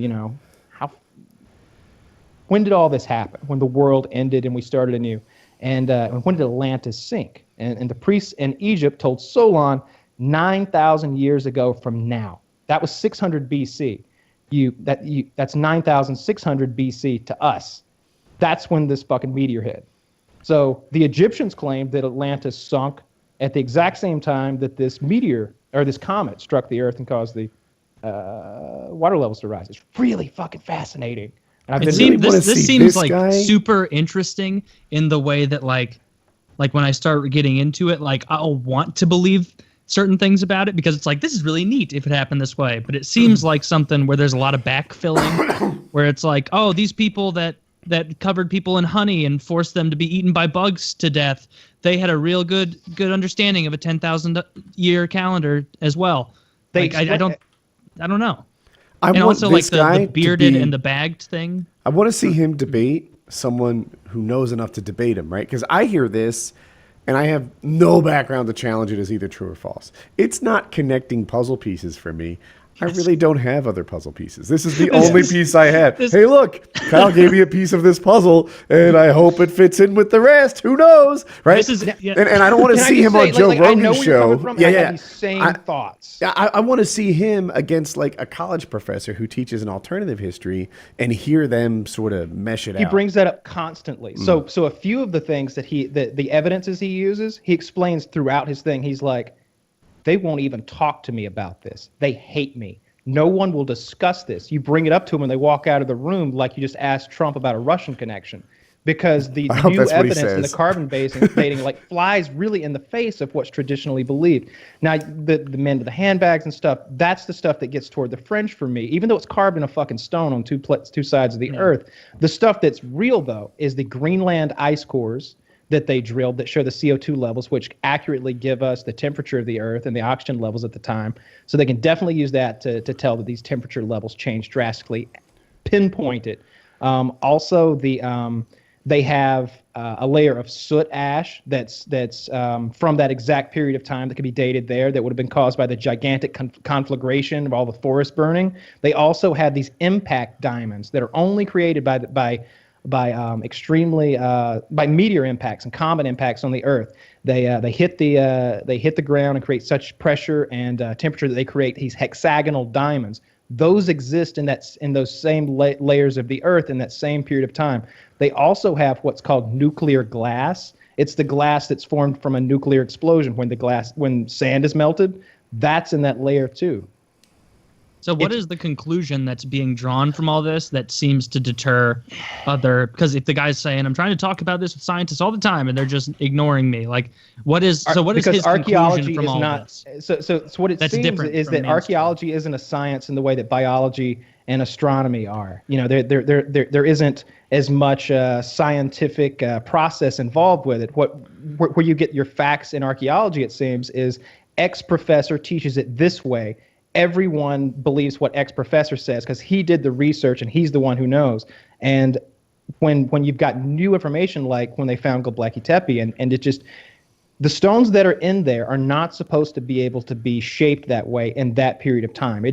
when did all this happen? When the world ended and we started anew? And when did Atlantis sink? And the priests in Egypt told Solon 9,000 years ago from now. That was 600 BC. That's 9,600 BC to us. That's when this fucking meteor hit. So the Egyptians claimed that Atlantis sunk at the exact same time that this meteor or this comet struck the Earth and caused the water levels to rise. It's really fucking fascinating. And I've It been seems, wanna this see seems this like guy. super interesting in the way that like when I start getting into it, like I'll want to believe certain things about it because it's like, this is really neat if it happened this way. But it seems like something where there's a lot of backfilling where it's like, oh, these people that covered people in honey and forced them to be eaten by bugs to death, they had a real good understanding of a 10,000 year calendar as well. They I don't know. I And want also like this guy the to bearded be- and the bagged thing. I want to see him debate someone who knows enough to debate him, right? Because I hear this and I have no background to challenge it as either true or false. It's not connecting puzzle pieces for me. I really don't have other puzzle pieces. This is the only piece I have. Hey, look, Kyle gave me a piece of this puzzle, and I hope it fits in with the rest. Who knows, right? This is- yeah. And I don't want to Can I see just him say, on Joe like, I know Rogan's where you're show. coming from, and I have these same thoughts. Yeah, I want to see him against like a college professor who teaches an alternative history and hear them sort of mesh it out. He brings that up constantly. So a few of the things that the evidences he uses, he explains throughout his thing. He's like, they won't even talk to me about this. They hate me. No one will discuss this. You bring it up to them and they walk out of the room like you just asked Trump about a Russian connection. Because the hope new that's what he evidence in the says. carbon dating like flies really in the face of what's traditionally believed. Now, the men with the handbags and stuff, that's the stuff that gets toward the fringe for me. Even though it's carved in a fucking stone on two sides of the earth, the stuff that's real, though, is the Greenland ice cores that they drilled that show the CO2 levels, which accurately give us the temperature of the Earth and the oxygen levels at the time. So they can definitely use that to tell that these temperature levels change drastically, pinpoint it. Also, they have a layer of soot ash that's from that exact period of time that could be dated there that would have been caused by the gigantic conflagration of all the forest burning. They also have these impact diamonds that are only created by meteor impacts and comet impacts on the Earth. They hit the ground and create such pressure and temperature that they create these hexagonal diamonds. Those exist in those same layers of the Earth in that same period of time. They also have what's called nuclear glass. It's the glass that's formed from a nuclear explosion when sand is melted. That's in that layer too. So what is the conclusion that's being drawn from all this that seems to deter because if the guy's saying, I'm trying to talk about this with scientists all the time and they're just ignoring me, like what is his conclusion from all this? So what it That's seems different is from that mainstream. archaeology isn't a science in the way that biology and astronomy are. You know, there isn't as much scientific process involved with it. Where you get your facts in archaeology, it seems, is X professor teaches it this way. Everyone believes what X professor says because he did the research and he's the one who knows. And when you've got new information, like when they found Göbekli Tepe, and it just, the stones that are in there are not supposed to be able to be shaped that way in that period of time.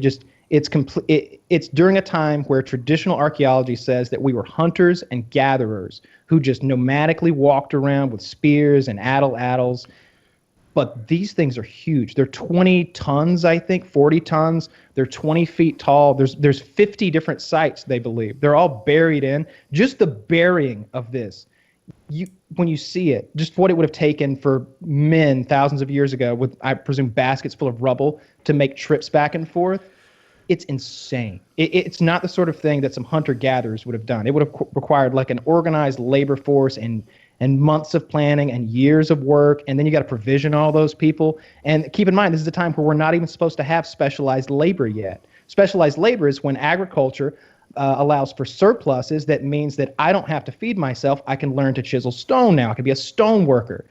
It's during a time where traditional archaeology says that we were hunters and gatherers who just nomadically walked around with spears and addles. But these things are huge. They're 20 tons, I think, 40 tons. They're 20 feet tall. There's 50 different sites, they believe. They're all buried in. Just the burying of this, when you see it, just what it would have taken for men thousands of years ago with, I presume, baskets full of rubble to make trips back and forth, it's insane. It's not the sort of thing that some hunter-gatherers would have done. It would have required like an organized labor force and months of planning and years of work, and then you got to provision all those people. And keep in mind, this is a time where we're not even supposed to have specialized labor yet. Specialized labor is when agriculture allows for surpluses. That means that I don't have to feed myself. I can learn to chisel stone now. I can be a stone worker.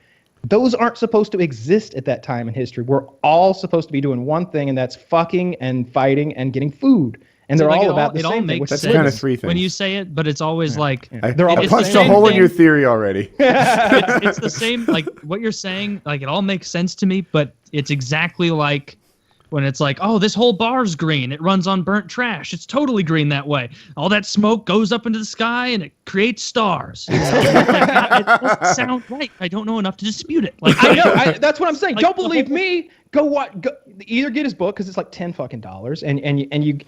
Those aren't supposed to exist at that time in history. We're all supposed to be doing one thing, and that's fucking and fighting and getting food. And they're all about the same thing. That's kind of three things. When you say it, but it's always like They're all I the punched a same hole in thing. your theory already. it's the same, like what you're saying, like it all makes sense to me, but it's exactly like when it's like, oh, this whole bar's green. It runs on burnt trash. It's totally green that way. All that smoke goes up into the sky and it creates stars. It doesn't sound right. I don't know enough to dispute it. Like I know. That's what I'm saying. Like, Don't believe me. Go what? Go, either get his book because it's like $10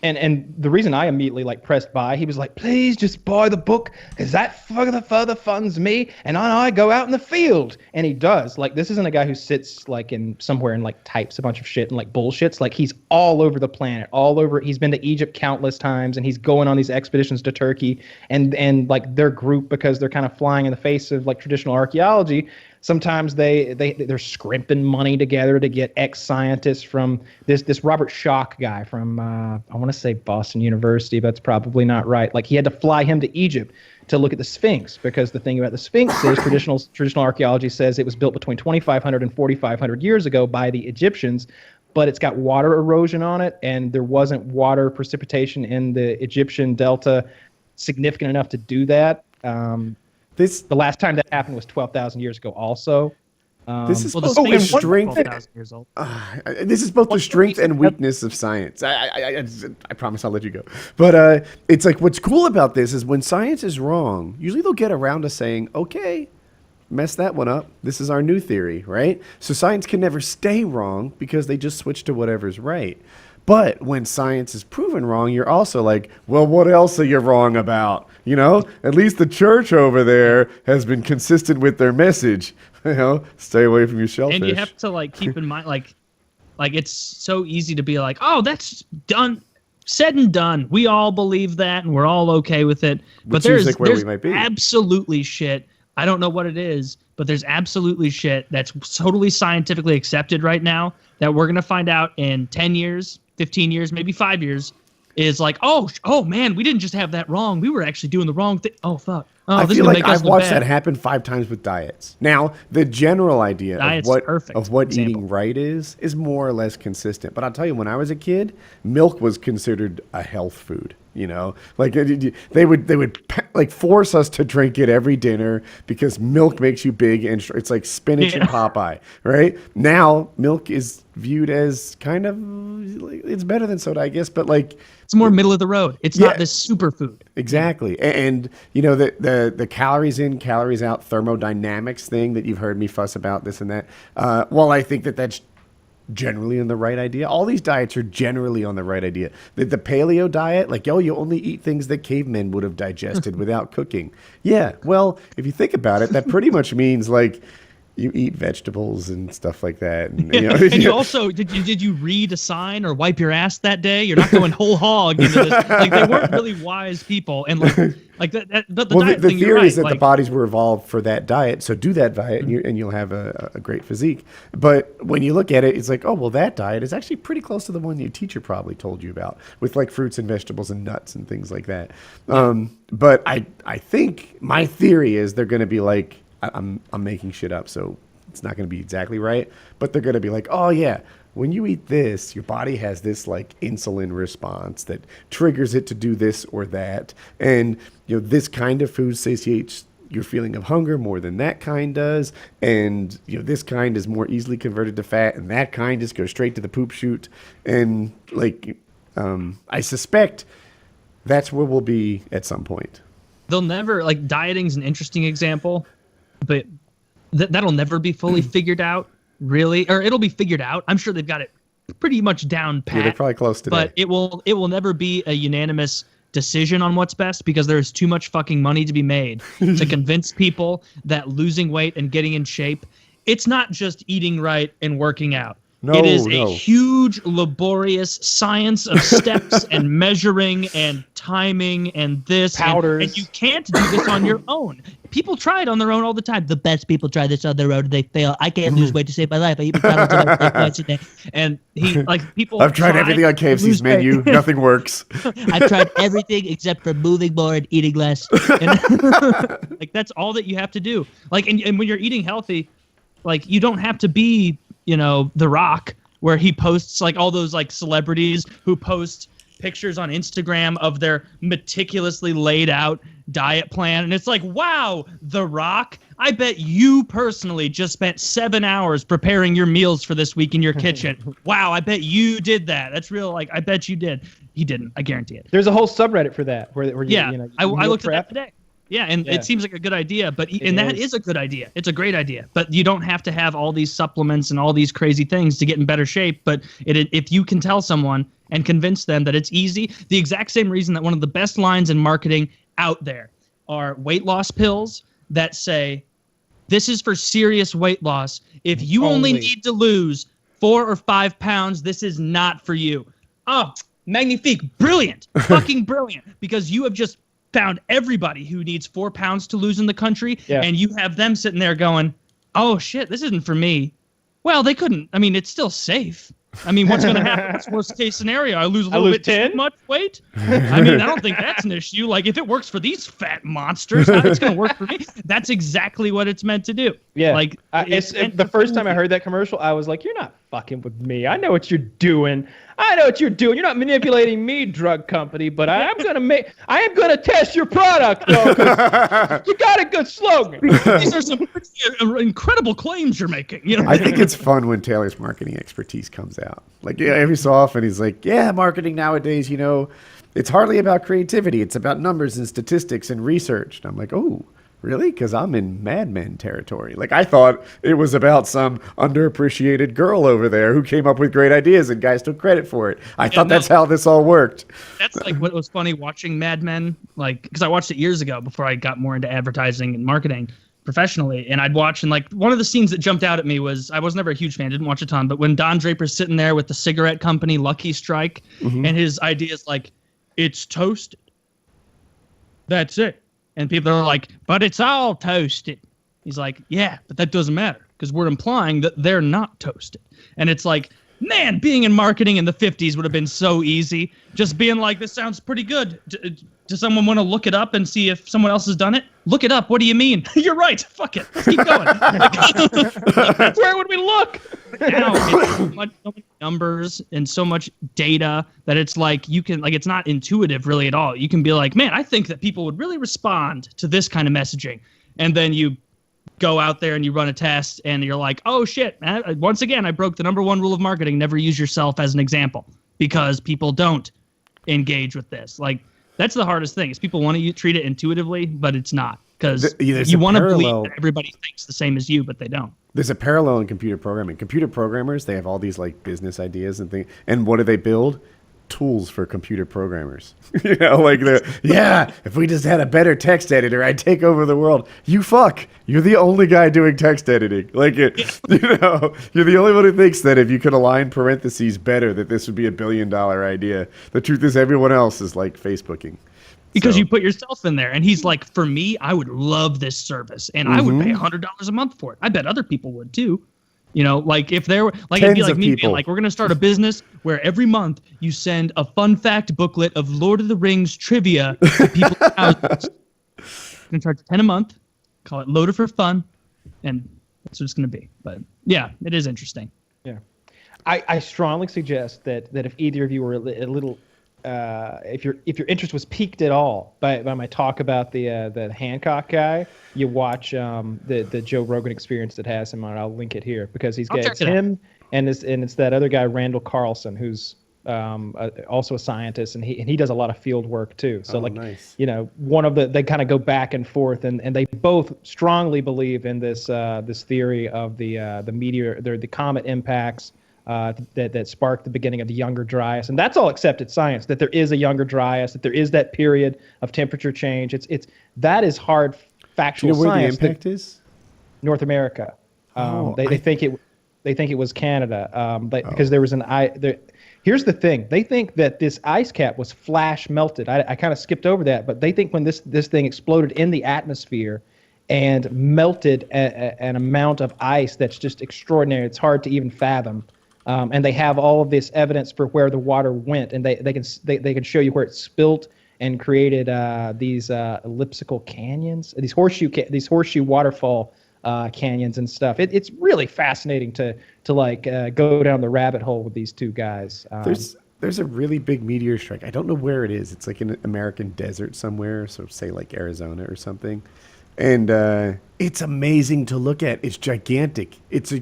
and the reason I immediately like pressed buy, he was like, please just buy the book because that further funds me and I go out in the field, and he does. Like, this isn't a guy who sits like in somewhere and like types a bunch of shit and like bullshits. Like, he's all over the planet, all over. He's been to Egypt countless times, and he's going on these expeditions to Turkey, and like their group, because they're kind of flying in the face of like traditional archaeology. Sometimes they're scrimping money together to get ex-scientists from this Robert Schoch guy from I want to say Boston University, but that's probably not right. Like, he had to fly him to Egypt to look at the Sphinx, because the thing about the Sphinx is traditional archaeology says it was built between 2,500 and 4,500 years ago by the Egyptians, but it's got water erosion on it, and there wasn't water precipitation in the Egyptian delta significant enough to do that. The last time that happened was 12,000 years ago also. This is well, both the strength. 12,000 years old. This is both the strength and weakness of science. I promise I'll let you go. But it's like, what's cool about this is when science is wrong, usually they'll get around to saying, okay, mess that one up. This is our new theory, right? So science can never stay wrong because they just switch to whatever's right. But when science is proven wrong, you're also like, well, what else are you wrong about? You know, at least the church over there has been consistent with their message. You know, stay away from your shellfish. And you have to like keep in mind, like it's so easy to be like, oh, that's done, said and done. We all believe that, and we're all okay with it. But there's absolutely shit. I don't know what it is, but there's absolutely shit that's totally scientifically accepted right now that we're gonna find out in 10 years. 15 years, maybe 5 years, is like, oh man, we didn't just have that wrong. We were actually doing the wrong thing. Oh, fuck. Oh, I this feel is like make us I've look watched bad. that happen 5 times with diets. Now, the general idea of what eating right is more or less consistent. But I'll tell you, when I was a kid, milk was considered a health food. You know, like they would like force us to drink it every dinner because milk makes you big and it's like spinach and Popeye, right? Now milk is viewed as kind of it's better than soda, I guess, but like it's more middle of the road. It's not this superfood. Exactly, and you know the calories in, calories out thermodynamics thing that you've heard me fuss about this and that. Well, I think that's generally on the right idea. All these diets are generally on the right idea. The paleo diet, like, you only eat things that cavemen would have digested without cooking. Yeah, well, if you think about it, that pretty much means like you eat vegetables and stuff like that. And, you know, and you also did you read a sign or wipe your ass that day? You're not going whole hog into this. Like, they weren't really wise people, and like that. But the diet thing, theory is that like, the bodies were evolved for that diet. So do that diet, and you'll have a great physique. But when you look at it, it's like, oh well, that diet is actually pretty close to the one your teacher probably told you about, with like fruits and vegetables and nuts and things like that. But I think my theory is they're going to be like, I'm making shit up, so it's not going to be exactly right. But they're going to be like, oh yeah, when you eat this, your body has this like insulin response that triggers it to do this or that, and you know this kind of food satiates your feeling of hunger more than that kind does, and you know this kind is more easily converted to fat, and that kind just goes straight to the poop chute, and like I suspect that's where we'll be at some point. They'll never, like, dieting's an interesting example, but that'll never be fully figured out, really. Or it'll be figured out. I'm sure they've got it pretty much down pat. Yeah, they're probably close to But it will never be a unanimous decision on what's best, because there's too much fucking money to be made to convince people that losing weight and getting in shape, it's not just eating right and working out. It is a huge, laborious science of steps and measuring and timing and this. Powders. And you can't do this on your own. People try it on their own all the time. The best people try this on their own and they fail. I can't lose weight to save my life. I eat McDonald's like twice a day. And people I've tried everything on KFC's menu. Nothing works. I've tried everything except for moving more and eating less. And like, that's all that you have to do. Like, and when you're eating healthy, like, you don't have to be, you know, The Rock, where he posts like all those like celebrities who post pictures on Instagram of their meticulously laid out diet plan. And it's like, wow, The Rock, I bet you personally just spent 7 hours preparing your meals for this week in your kitchen. Wow, I bet you did that. That's real. Like, I bet you did. He didn't. I guarantee it. There's a whole subreddit for that. Where yeah, you know, I looked at that today. Yeah, and Yeah. it seems like a good idea, and that is a good idea. It's a great idea, but you don't have to have all these supplements and all these crazy things to get in better shape. But if you can tell someone and convince them that it's easy, the exact same reason that one of the best lines in marketing out there are weight loss pills that say, this is for serious weight loss. If you only need to lose 4 or 5 pounds, this is not for you. Oh, magnifique, brilliant, fucking brilliant, because you have just found everybody who needs 4 pounds to lose in the country, and you have them sitting there going, oh shit, this isn't for me. Well, they couldn't. I mean, it's still safe. I mean, what's going to happen? What's worst case scenario? I lose a little bit 10? too much weight? I mean, I don't think that's an issue. Like, if it works for these fat monsters, it's going to work for me. That's exactly what it's meant to do. Yeah. Like, the first time I heard that commercial, I was like, you're not fucking with me. I know what you're doing. You're not manipulating me, drug company, but I am gonna test your product, though, 'cause you got a good slogan. These are some pretty incredible claims you're making. You know? I think it's fun when Taylor's marketing expertise comes out. Like, every so often he's like, yeah, marketing nowadays, it's hardly about creativity. It's about numbers and statistics and research. And I'm like, oh, really? Because I'm in Mad Men territory. Like, I thought it was about some underappreciated girl over there who came up with great ideas and guys took credit for it. I thought that's how this all worked. That's like what was funny watching Mad Men, like, because I watched it years ago before I got more into advertising and marketing professionally. And I'd watch, and like one of the scenes that jumped out at me was, I was never a huge fan, didn't watch a ton, but when Don Draper's sitting there with the cigarette company Lucky Strike, and his idea is like, it's toasted. That's it. And people are like, but it's all toasted. He's like, yeah, but that doesn't matter because we're implying that they're not toasted. And it's like, man, being in marketing in the 50s would have been so easy. Just being like, this sounds pretty good. Does someone want to look it up and see if someone else has done it? Look it up. What do you mean? You're right. Fuck it. Let's keep going. Where would we look? Now it's so many numbers and so much data that it's like you can, like, it's not intuitive really at all. You can be like, man, I think that people would really respond to this kind of messaging. And then you go out there and you run a test and you're like, oh shit, once again, I broke the #1 rule of marketing. Never use yourself as an example because people don't engage with this. Like, that's the hardest thing is people want to treat it intuitively, but it's not because you want to believe that everybody thinks the same as you, but they don't. There's a parallel in computer programming. Computer programmers, they have all these like business ideas and things. And what do they build? Tools for computer programmers. Like if we just had a better text editor, I'd take over the world. You fuck. You're the only guy doing text editing. Like, you're the only one who thinks that if you could align parentheses better, that this would be $1 billion idea. The truth is everyone else is like Facebooking. Because you put yourself in there. And he's like, for me, I would love this service. And I would pay $100 a month for it. I bet other people would too. Like if there were, like, it'd be like me being like, we're going to start a business where every month you send a fun fact booklet of Lord of the Rings trivia to people's houses. We're going to charge $10 a month, call it Loader for Fun. And that's what it's going to be. But yeah, it is interesting. Yeah. I strongly suggest that if either of you were a little, if your interest was piqued at all by my talk about the Hancock guy, you watch the Joe Rogan Experience that has him on it. I'll link it here because he's got him and it's that other guy Randall Carlson who's also a scientist and he does a lot of field work too. So nice. One of they kind of go back and forth and they both strongly believe in this theory of the meteor, the comet impacts. That sparked the beginning of the Younger Dryas, and that's all accepted science. That there is a Younger Dryas, that there is that period of temperature change. That is hard factual science. Do you know where science. The impact is? North America. They think it was Canada, because there was an Here's the thing: they think that this ice cap was flash melted. I kind of skipped over that, but they think when this thing exploded in the atmosphere and melted an amount of ice that's just extraordinary. It's hard to even fathom. And they have all of this evidence for where the water went, and they can show you where it spilt and created these elliptical canyons, these horseshoe waterfall canyons and stuff. It's really fascinating to go down the rabbit hole with these two guys. There's a really big meteor strike. I don't know where it is. It's like in an American desert somewhere, so say like Arizona or something. And it's amazing to look at. It's gigantic. It's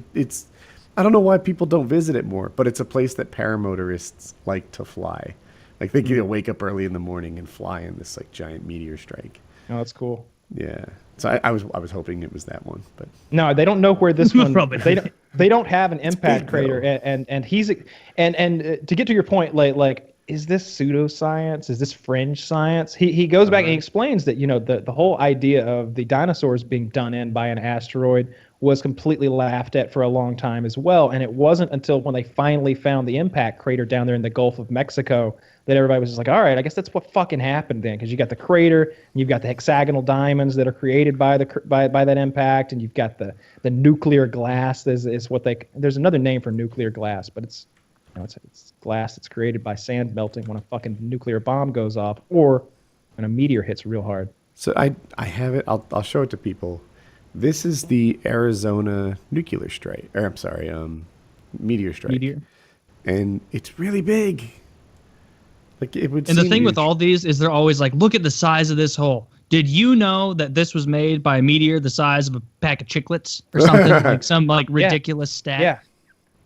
I don't know why people don't visit it more, but it's a place that paramotorists like to fly. Like they can wake up early in the morning and fly in this like giant meteor strike. Oh, that's cool. Yeah. So I was hoping it was that one, but No, they don't know where this one. Probably not. They don't have an impact big, crater, though. and he's to get to your point, like is this pseudoscience? Is this fringe science? He goes back and he explains that the whole idea of the dinosaurs being done in by an asteroid was completely laughed at for a long time as well, and it wasn't until when they finally found the impact crater down there in the Gulf of Mexico that everybody was just like, all right, I guess that's what fucking happened then, because you got the crater, and you've got the hexagonal diamonds that are created by that impact, and you've got the nuclear glass. Is what there's another name for nuclear glass, but it's glass that's created by sand melting when a fucking nuclear bomb goes off or when a meteor hits real hard. so I have it. I'll show it to people. This is the Arizona nuclear strike, or I'm sorry, meteor strike. Meteor. And it's really big. Like it would. And the seem thing with huge. all these is they're always like, look at the size of this hole. Did you know that this was made by a meteor the size of a pack of chiclets or something? Like some ridiculous stat. Yeah.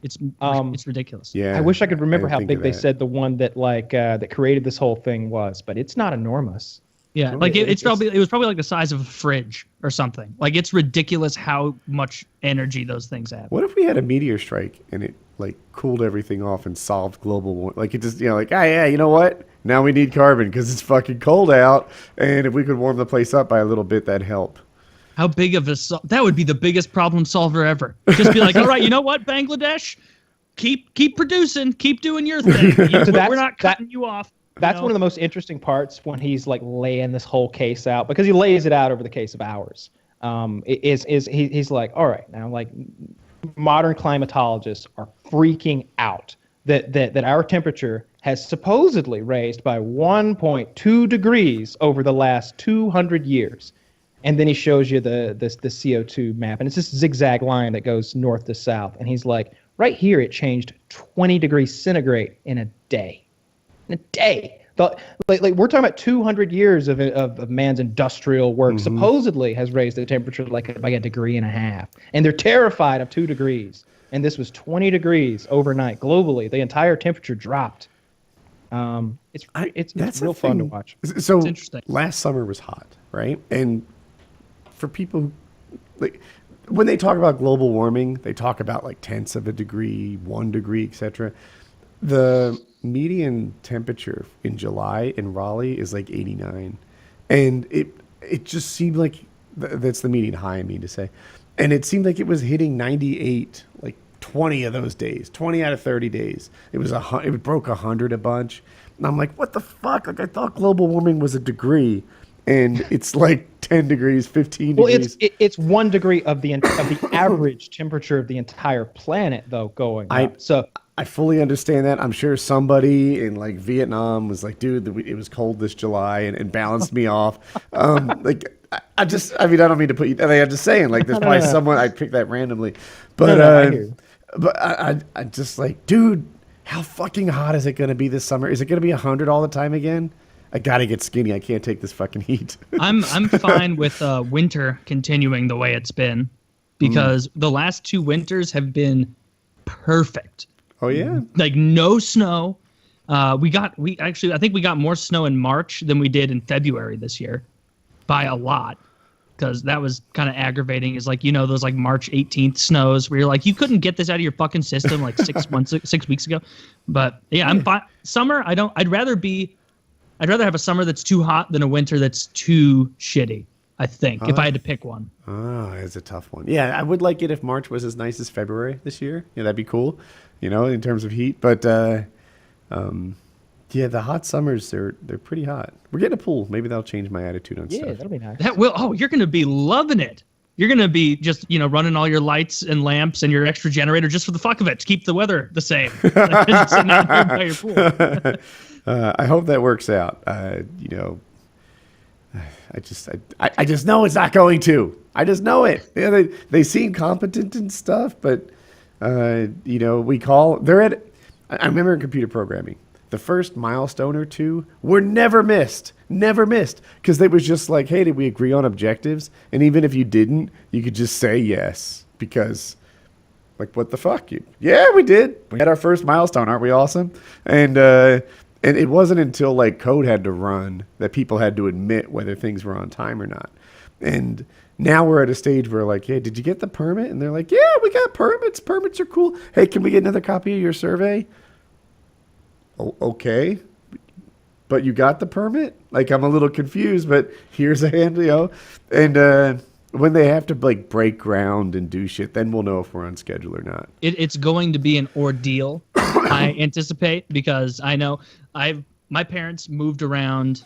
It's ridiculous. Yeah, I wish I could remember didn't how think big of they that. said the one that that created this whole thing was, but it's not enormous. Yeah, like it was probably like the size of a fridge or something. Like it's ridiculous how much energy those things have. What if we had a meteor strike and it like cooled everything off and solved global warming? Like it just like yeah, you know what? Now we need carbon because it's fucking cold out, and if we could warm the place up by a little bit, that'd help. How big of that would be the biggest problem solver ever. Just be like, all right, you know what, Bangladesh, keep producing, keep doing your thing. We're not cutting you off. That's one of the most interesting parts when he's like laying this whole case out, because he lays it out over the case of hours. He's like, all right, now like modern climatologists are freaking out that our temperature has supposedly raised by 1.2 degrees over the last 200 years. And then he shows you the CO2 map, and it's this zigzag line that goes north to south. And he's like, right here, it changed 20 degrees centigrade in a day. In a day. Like we're talking about 200 years of man's industrial work supposedly has raised the temperature like by 1.5 degrees. And they're terrified of 2 degrees. And this was 20 degrees overnight globally. The entire temperature dropped. It's real fun to watch. So It's interesting. last summer was hot, right? And for people who, like when they talk about global warming, they talk about like tenths of a degree, 1 degree, etc. The median temperature in July in Raleigh is like 89, and it just seemed like that's the median high, I mean to say, and it seemed like it was hitting 98 like 20 of those days, 20 out of 30 days. It broke 100 a bunch, and I'm like, what the fuck? Like I thought global warming was a degree, and it's like 10 degrees, 15 Well, degrees. it's 1 degree of the average temperature of the entire planet, though, going up. So I fully understand that. I'm sure somebody in like Vietnam was like, dude, it was cold this July and balanced me off. Like, I don't mean to put you, I'm just saying, like, there's probably someone, I picked that randomly. But, I hear you. but I just like, dude, how fucking hot is it going to be this summer? Is it going to be 100 all the time again? I got to get skinny. I can't take this fucking heat. I'm fine with winter continuing the way it's been, because the last 2 winters have been perfect. Oh, yeah? Like no snow. I think we got more snow in March than we did in February this year, by a lot, because that was kind of aggravating. Is like, those like March 18th snows where you're like, you couldn't get this out of your fucking system like 6 weeks ago. But yeah, I'm fine. Summer, I'd rather have a summer that's too hot than a winter that's too shitty, I think, if I had to pick one. Oh, it's a tough one. Yeah, I would like it if March was as nice as February this year. Yeah, that'd be cool, in terms of heat. But yeah, the hot summers, they're pretty hot. We're getting a pool. Maybe that'll change my attitude on yeah, stuff. that'll be nice. You're going to be loving it. You're going to be just, running all your lights and lamps and your extra generator just for the fuck of it to keep the weather the same. Like, just sitting out there by your pool. I hope that works out. I just know it's not going to. I just know it. Yeah, they seem competent and stuff, but they're at. I remember in computer programming, the first milestone or two were never missed, because they was just like, hey, did we agree on objectives? And even if you didn't, you could just say yes, because like, what the fuck? Yeah, we did. We had our first milestone. Aren't we awesome? And it wasn't until like code had to run that people had to admit whether things were on time or not. And now we're at a stage where like, hey, did you get the permit? And they're like, yeah, we got permits. Permits are cool. Hey, can we get another copy of your survey? Oh, okay. But you got the permit? Like, I'm a little confused, but here's a hand, And when they have to like break ground and do shit, then we'll know if we're on schedule or not. It's going to be an ordeal, I anticipate, because I know my parents moved around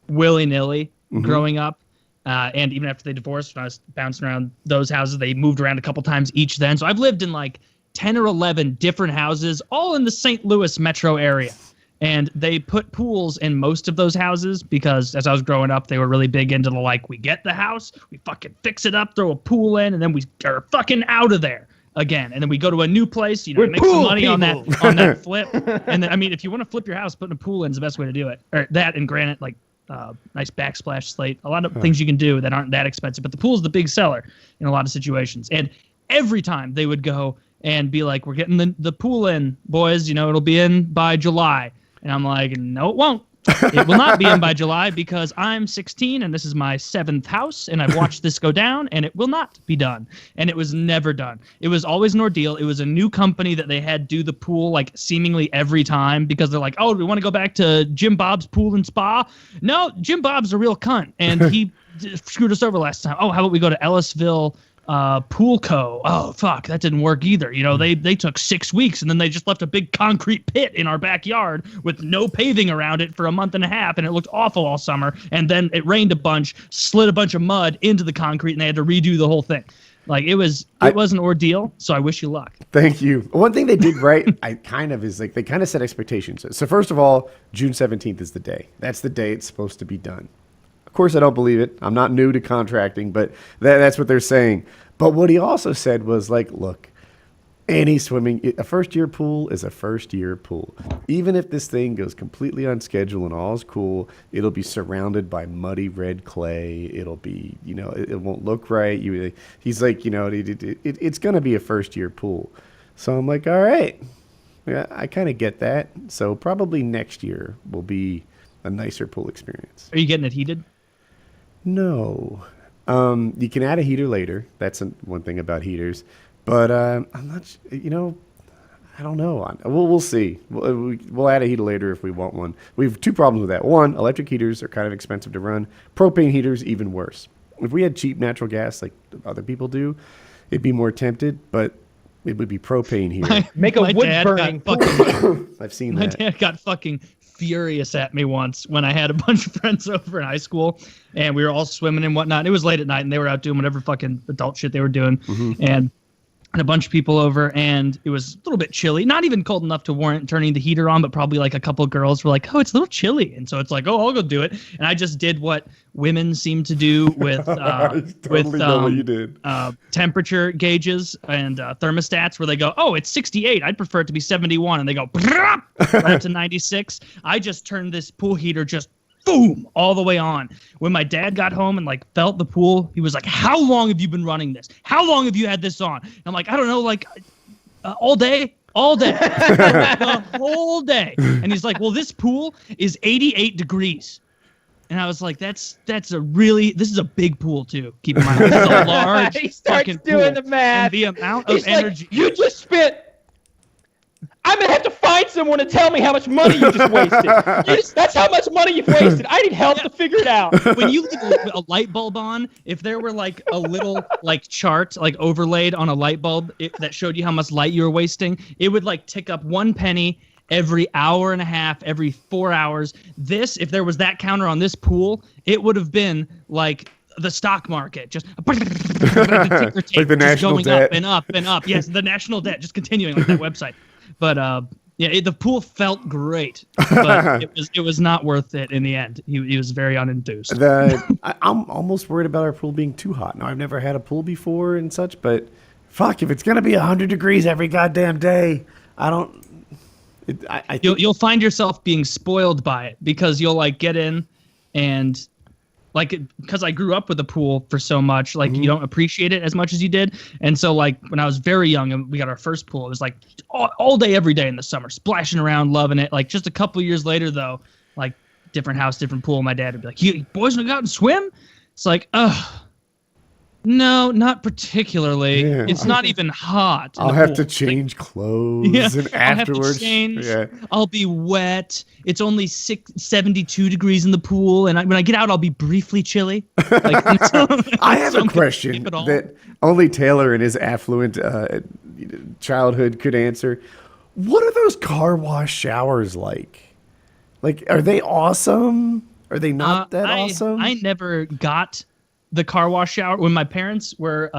willy-nilly growing up. And even after they divorced, when I was bouncing around those houses, they moved around a couple times each then. So I've lived in like 10 or 11 different houses, all in the St. Louis metro area. And they put pools in most of those houses because as I was growing up, they were really big into the like, we get the house, we fucking fix it up, throw a pool in, and then we are fucking out of there again. And then we go to a new place, make some money on that flip. And then, I mean, if you want to flip your house, putting a pool in is the best way to do it. Or that and granite, like nice backsplash slate. A lot of things you can do that aren't that expensive. But the pool is the big seller in a lot of situations. And every time they would go and be like, we're getting the pool in, boys, it'll be in by July. And I'm like, no, it won't. It will not be in by July because I'm 16 and this is my 7th house and I've watched this go down and it will not be done. And it was never done. It was always an ordeal. It was a new company that they had do the pool like seemingly every time because they're like, oh, do we want to go back to Jim Bob's Pool and Spa? No, Jim Bob's a real cunt and he screwed us over last time. Oh, how about we go to Ellisville Pool Co. Oh, fuck, that didn't work either. They took 6 weeks and then they just left a big concrete pit in our backyard with no paving around it for a month and a half, and it looked awful all summer. And then it rained a bunch, slid a bunch of mud into the concrete, and they had to redo the whole thing. Like it was an ordeal. So I wish you luck. Thank you. One thing they did right, they kind of set expectations. So first of all, June 17th is the day. That's the day it's supposed to be done. Of course, I don't believe it. I'm not new to contracting, but that's what they're saying. But what he also said was like, look, a first-year pool is a first-year pool. Even if this thing goes completely on schedule and all's cool, it'll be surrounded by muddy red clay. It'll be, it won't look right. He's like, it's going to be a first-year pool. So I'm like, all right. Yeah, I kind of get that. So probably next year will be a nicer pool experience. Are you getting it heated? No. You can add a heater later. That's one thing about heaters. But I'm not, I don't know. We'll see. We'll add a heater later if we want one. We have two problems with that. One, electric heaters are kind of expensive to run. Propane heaters, even worse. If we had cheap natural gas like other people do, it'd be more tempted, but it would be propane here. Make a wood-burning pool. I've seen My that. dad got fucking furious at me once when I had a bunch of friends over in high school and we were all swimming and whatnot. It was late at night and they were out doing whatever fucking adult shit they were doing. And a bunch of people over and it was a little bit chilly, not even cold enough to warrant turning the heater on, but probably like a couple of girls were like, oh, it's a little chilly. And so it's like, oh, I'll go do it. And I just did what women seem to do with temperature gauges and thermostats where they go, oh, it's 68. I'd prefer it to be 71. And they go right up to 96. I just turned this pool heater just boom, all the way on. When my dad got home and like felt the pool, he was like, how long have you been running this? How long have you had this on? And I'm like, I don't know, like all day, the whole day. And he's like, well, this pool is 88 degrees. And I was like, this is a big pool too. Keep in mind, this is a large he starts fucking doing pool. the math. And the amount of energy. Like, you just spent. I'm gonna have to find someone to tell me how much money you just wasted. That's how much money you've wasted. I need help to figure it out. When you leave a light bulb on, if there were like a little like chart like overlaid on a light bulb that showed you how much light you were wasting, it would like tick up 1 penny every hour and a half, every 4 hours. If there was that counter on this pool, it would have been like the stock market, just like the national going debt. up and up and up. Yes, the national debt, just continuing like that website. But the pool felt great, but it was not worth it in the end. He was very unenthused. I'm almost worried about our pool being too hot. Now, I've never had a pool before and such, but fuck, if it's gonna be 100 degrees every goddamn day, I think You'll find yourself being spoiled by it because you'll like get in and because I grew up with a pool for so much, like you don't appreciate it as much as you did. And so like when I was very young and we got our first pool, it was like all day, every day in the summer, splashing around, loving it. Like just a couple of years later though, like different house, different pool, my dad would be like, you boys want to go out and swim? It's like, No, not particularly. Yeah. It's not even hot. in I'll the have pool. to Like, change clothes yeah, and I'll have to afterwards. change. Yeah. I'll be wet. It's only 72 degrees in the pool, and when I get out, I'll be briefly chilly. Like, I have so a I'm gonna question skip it all. that only Taylor in his affluent childhood could answer. What are those car wash showers like? Like, are they awesome? Are they not that awesome? I never got the car wash shower when my parents were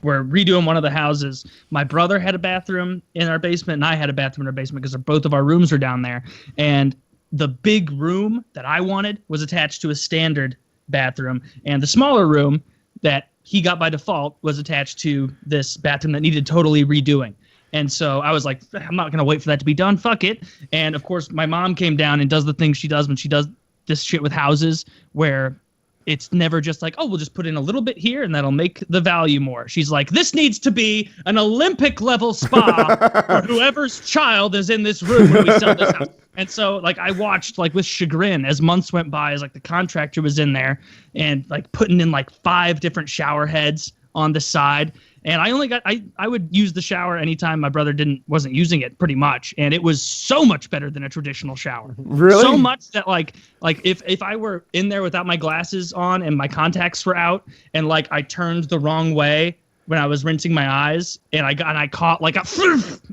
redoing one of the houses. My brother had a bathroom in our basement, and I had a bathroom in our basement because both of our rooms were down there. And the big room that I wanted was attached to a standard bathroom, and the smaller room that he got by default was attached to this bathroom that needed totally redoing. And so I was like, I'm not going to wait for that to be done. Fuck it. And of course, my mom came down and does the thing she does when she does this shit with houses where it's never just like, oh, we'll just put in a little bit here and that'll make the value more. She's like, this needs to be an Olympic level spa for whoever's child is in this room when we sell this house. And so like I watched like with chagrin as months went by as like the contractor was in there and like putting in like 5 different shower heads on the side. And I only got I would use the shower anytime my brother wasn't using it pretty much. And it was so much better than a traditional shower. Really? So much that like if I were in there without my glasses on and my contacts were out and like I turned the wrong way when I was rinsing my eyes and I caught like a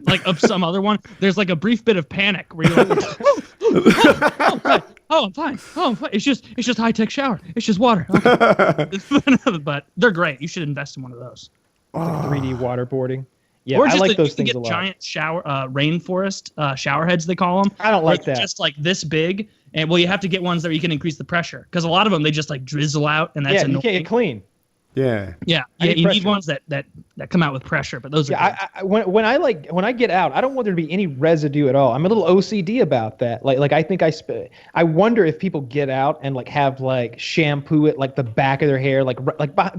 like of some other one, there's like a brief bit of panic where you're like, oh, I'm fine. Oh, I'm fine. It's just high-tech shower. It's just water. Okay. But they're great. You should invest in one of those. Like 3D waterboarding. Yeah, Or I just like you those can things get a lot. giant rainforest shower heads, they call them. I don't like that. Just like this big. And well, you have to get ones that you can increase the pressure because a lot of them, they just like drizzle out and that's Yeah, annoying. you can't get clean. Yeah. Yeah, I need you need pressure. ones that come out with pressure, but those are Yeah, when I get out, I don't want there to be any residue at all. I'm a little OCD about that. Like I think I wonder if people get out and like have like shampoo at like the back of their hair, like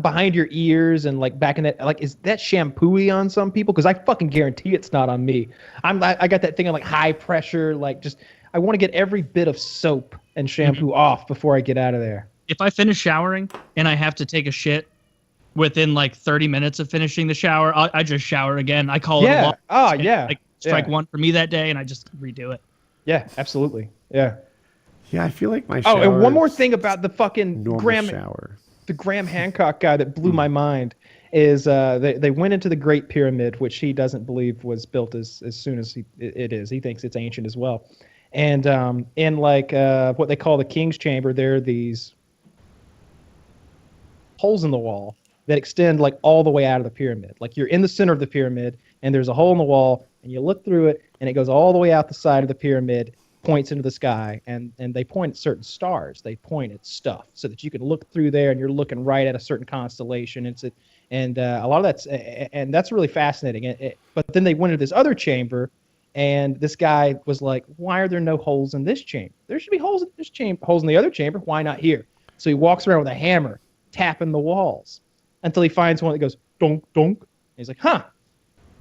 behind your ears and like back in that. Like, is that shampooey on some people? Because I fucking guarantee it's not on me. I got that thing of like high pressure, like just I want to get every bit of soap and shampoo off before I get out of there. If I finish showering and I have to take a shit within like 30 minutes of finishing the shower, I just shower again. I call it a Yeah. wash. Oh yeah. Like strike Yeah. one for me that day, and I just redo it. Yeah, absolutely. Yeah. Yeah, I feel like my shower Oh, and one more is thing about the fucking normal shower. the Graham Hancock guy that blew my mind is they went into the Great Pyramid, which he doesn't believe was built as soon as it is. He thinks it's ancient as well. And in like what they call the King's Chamber, there are these holes in the wall that extend like all the way out of the pyramid. Like you're in the center of the pyramid and there's a hole in the wall and you look through it and it goes all the way out the side of the pyramid, points into the sky, and they point at certain stars. They point at stuff so that you can look through there and you're looking right at a certain constellation. And a lot of that's really fascinating. But then they went into this other chamber and this guy was like, why are there no holes in this chamber? There should be holes in this chamber, holes in the other chamber. Why not here? So he walks around with a hammer, tapping the walls until he finds one that goes donk, donk. And he's like, huh.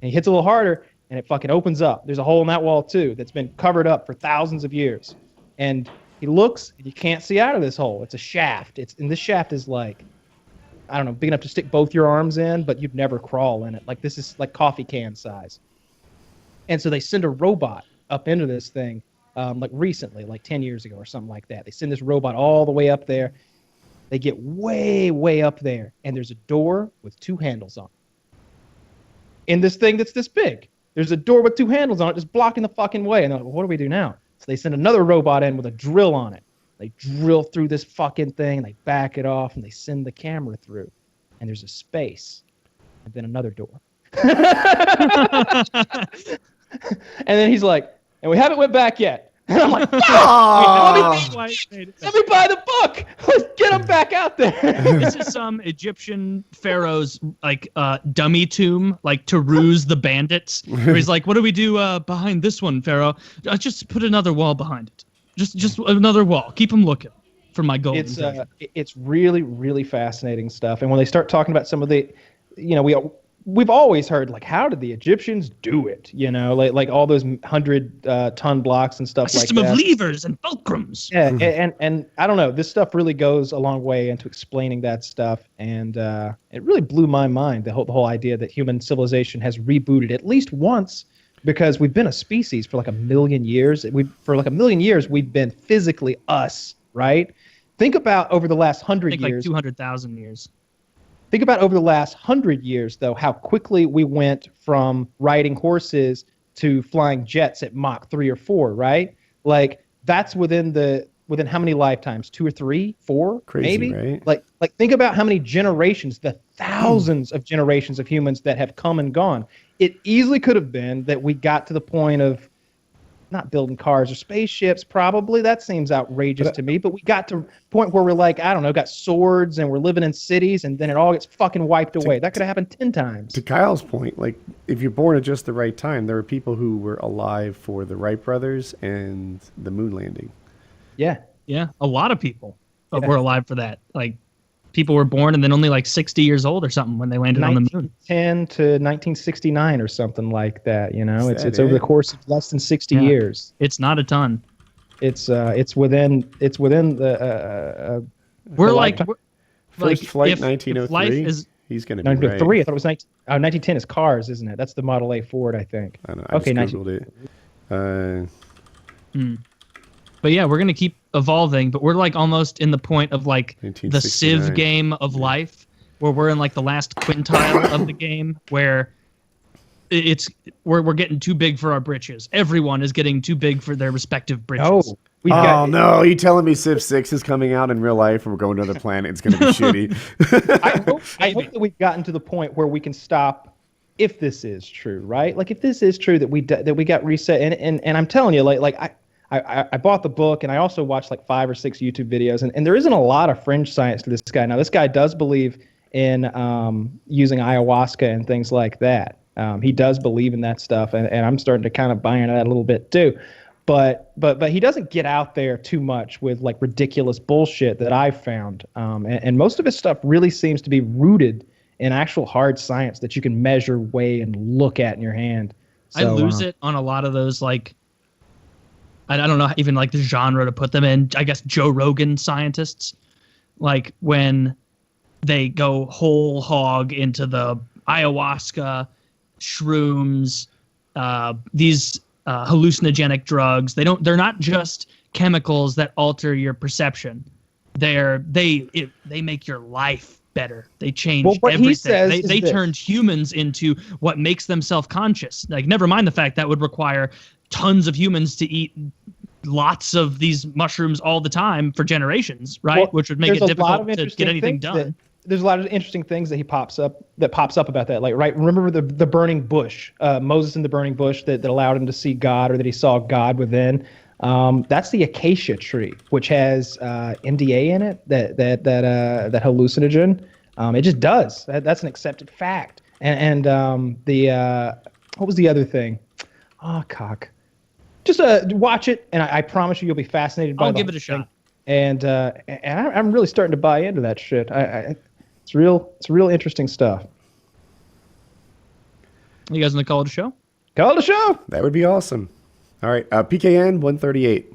And he hits a little harder and it fucking opens up. There's a hole in that wall too that's been covered up for thousands of years. And he looks and you can't see out of this hole. It's a shaft. And this shaft is like, I don't know, big enough to stick both your arms in, but you'd never crawl in it. Like this is like coffee can size. And so they send a robot up into this thing like recently, like 10 years ago or something like that. They send this robot all the way up there. They get way, way up there, and there's a door with 2 handles on it. In this thing that's this big, there's a door with 2 handles on it just blocking the fucking way. And they're like, well, what do we do now? So they send another robot in with a drill on it. They drill through this fucking thing, and they back it off, and they send the camera through. And there's a space, and then another door. And then he's like, and we haven't went back yet. And I'm like, Oh, let me buy the book. Let's get him back out there. This is some Egyptian pharaoh's like dummy tomb, like to ruse the bandits. Where he's like, "What do we do behind this one, Pharaoh? Just put another wall behind it. Just another wall. Keep them looking for my golden." It's really, really fascinating stuff. And when they start talking about some of the, we've always heard like, how did the Egyptians do it? You know, like all those 100-ton blocks and stuff A like system that. of levers and fulcrums. Yeah, and I don't know. This stuff really goes a long way into explaining that stuff, and it really blew my mind. The whole idea that human civilization has rebooted at least once, because we've been a species for like a million years. For like a million years we've been physically us, right? Think about over the last 100 I think years. like 200,000 years. Think about over the last 100 years, though, how quickly we went from riding horses to flying jets at Mach 3 or 4, right? Like, that's within how many lifetimes? 2 or 3, 4, Crazy, maybe? right? Like think about how many generations, the thousands of generations of humans that have come and gone. It easily could have been that we got to the point of not building cars or spaceships, probably. That seems outrageous to me. But we got to a point where we're like, I don't know, got swords and we're living in cities, and then it all gets fucking wiped away. That could have happened 10 times. To Kyle's point, like, if you're born at just the right time, there were people who were alive for the Wright brothers and the moon landing. Yeah. Yeah, a lot of people were alive for that. Like, people were born and then only like 60 years old or something when they landed on the moon. 1910 to 1969 or something like that. You know, Is it's that over the it? course of less than 60 Yeah. years. It's not a ton. It's within the We're the like, lifetime. First flight, if 1903. life is He's going to be 1903. right. I thought it was 1910 is cars, isn't it? That's the Model A Ford, I think. I don't know. I Okay, just Googled it. But yeah, we're gonna keep evolving, but we're like almost in the point of like the 1969. Civ game of life, where we're in like the last quintile of the game, where we're getting too big for our britches. Everyone is getting too big for their respective britches. Oh, we've Oh got. no! You telling me Civ 6 is coming out in real life, and we're going to another planet? It's going to be shitty. I hope that we've gotten to the point where we can stop. If this is true, right? Like, if this is true that we got reset, and I'm telling you, like I bought the book, and I also watched like 5 or 6 YouTube videos, and there isn't a lot of fringe science to this guy. Now, this guy does believe in using ayahuasca and things like that. He does believe in that stuff, and I'm starting to kind of buy into that a little bit too. But he doesn't get out there too much with like ridiculous bullshit that I've found. And most of his stuff really seems to be rooted in actual hard science that you can measure, weigh, and look at in your hand. I lose it on a lot of those, like, I don't know even like the genre to put them in. I guess Joe Rogan scientists, like when they go whole hog into the ayahuasca, shrooms, these hallucinogenic drugs. They're not just chemicals that alter your perception. They make your life better. They change what everything. he says is They this. turned humans into what makes them self-conscious. Like, never mind the fact that would require tons of humans to eat lots of these mushrooms all the time for generations, right? Well, Which would make it there's a lot of difficult to interesting get anything things done. There's a lot of interesting things that pops up about that. Like, right, remember the burning bush, Moses in the burning bush that allowed him to see God, or that he saw God within. That's the acacia tree, which has NDA in it, that hallucinogen. It just does. That's an accepted fact. And what was the other thing? Oh, cock. Just watch it, and I promise you'll be fascinated by I'll the give it a whole thing. shot. And I'm really starting to buy into that shit. It's real interesting stuff. You guys want to call it a show? Call it a show. That would be awesome. All right, PKN 138.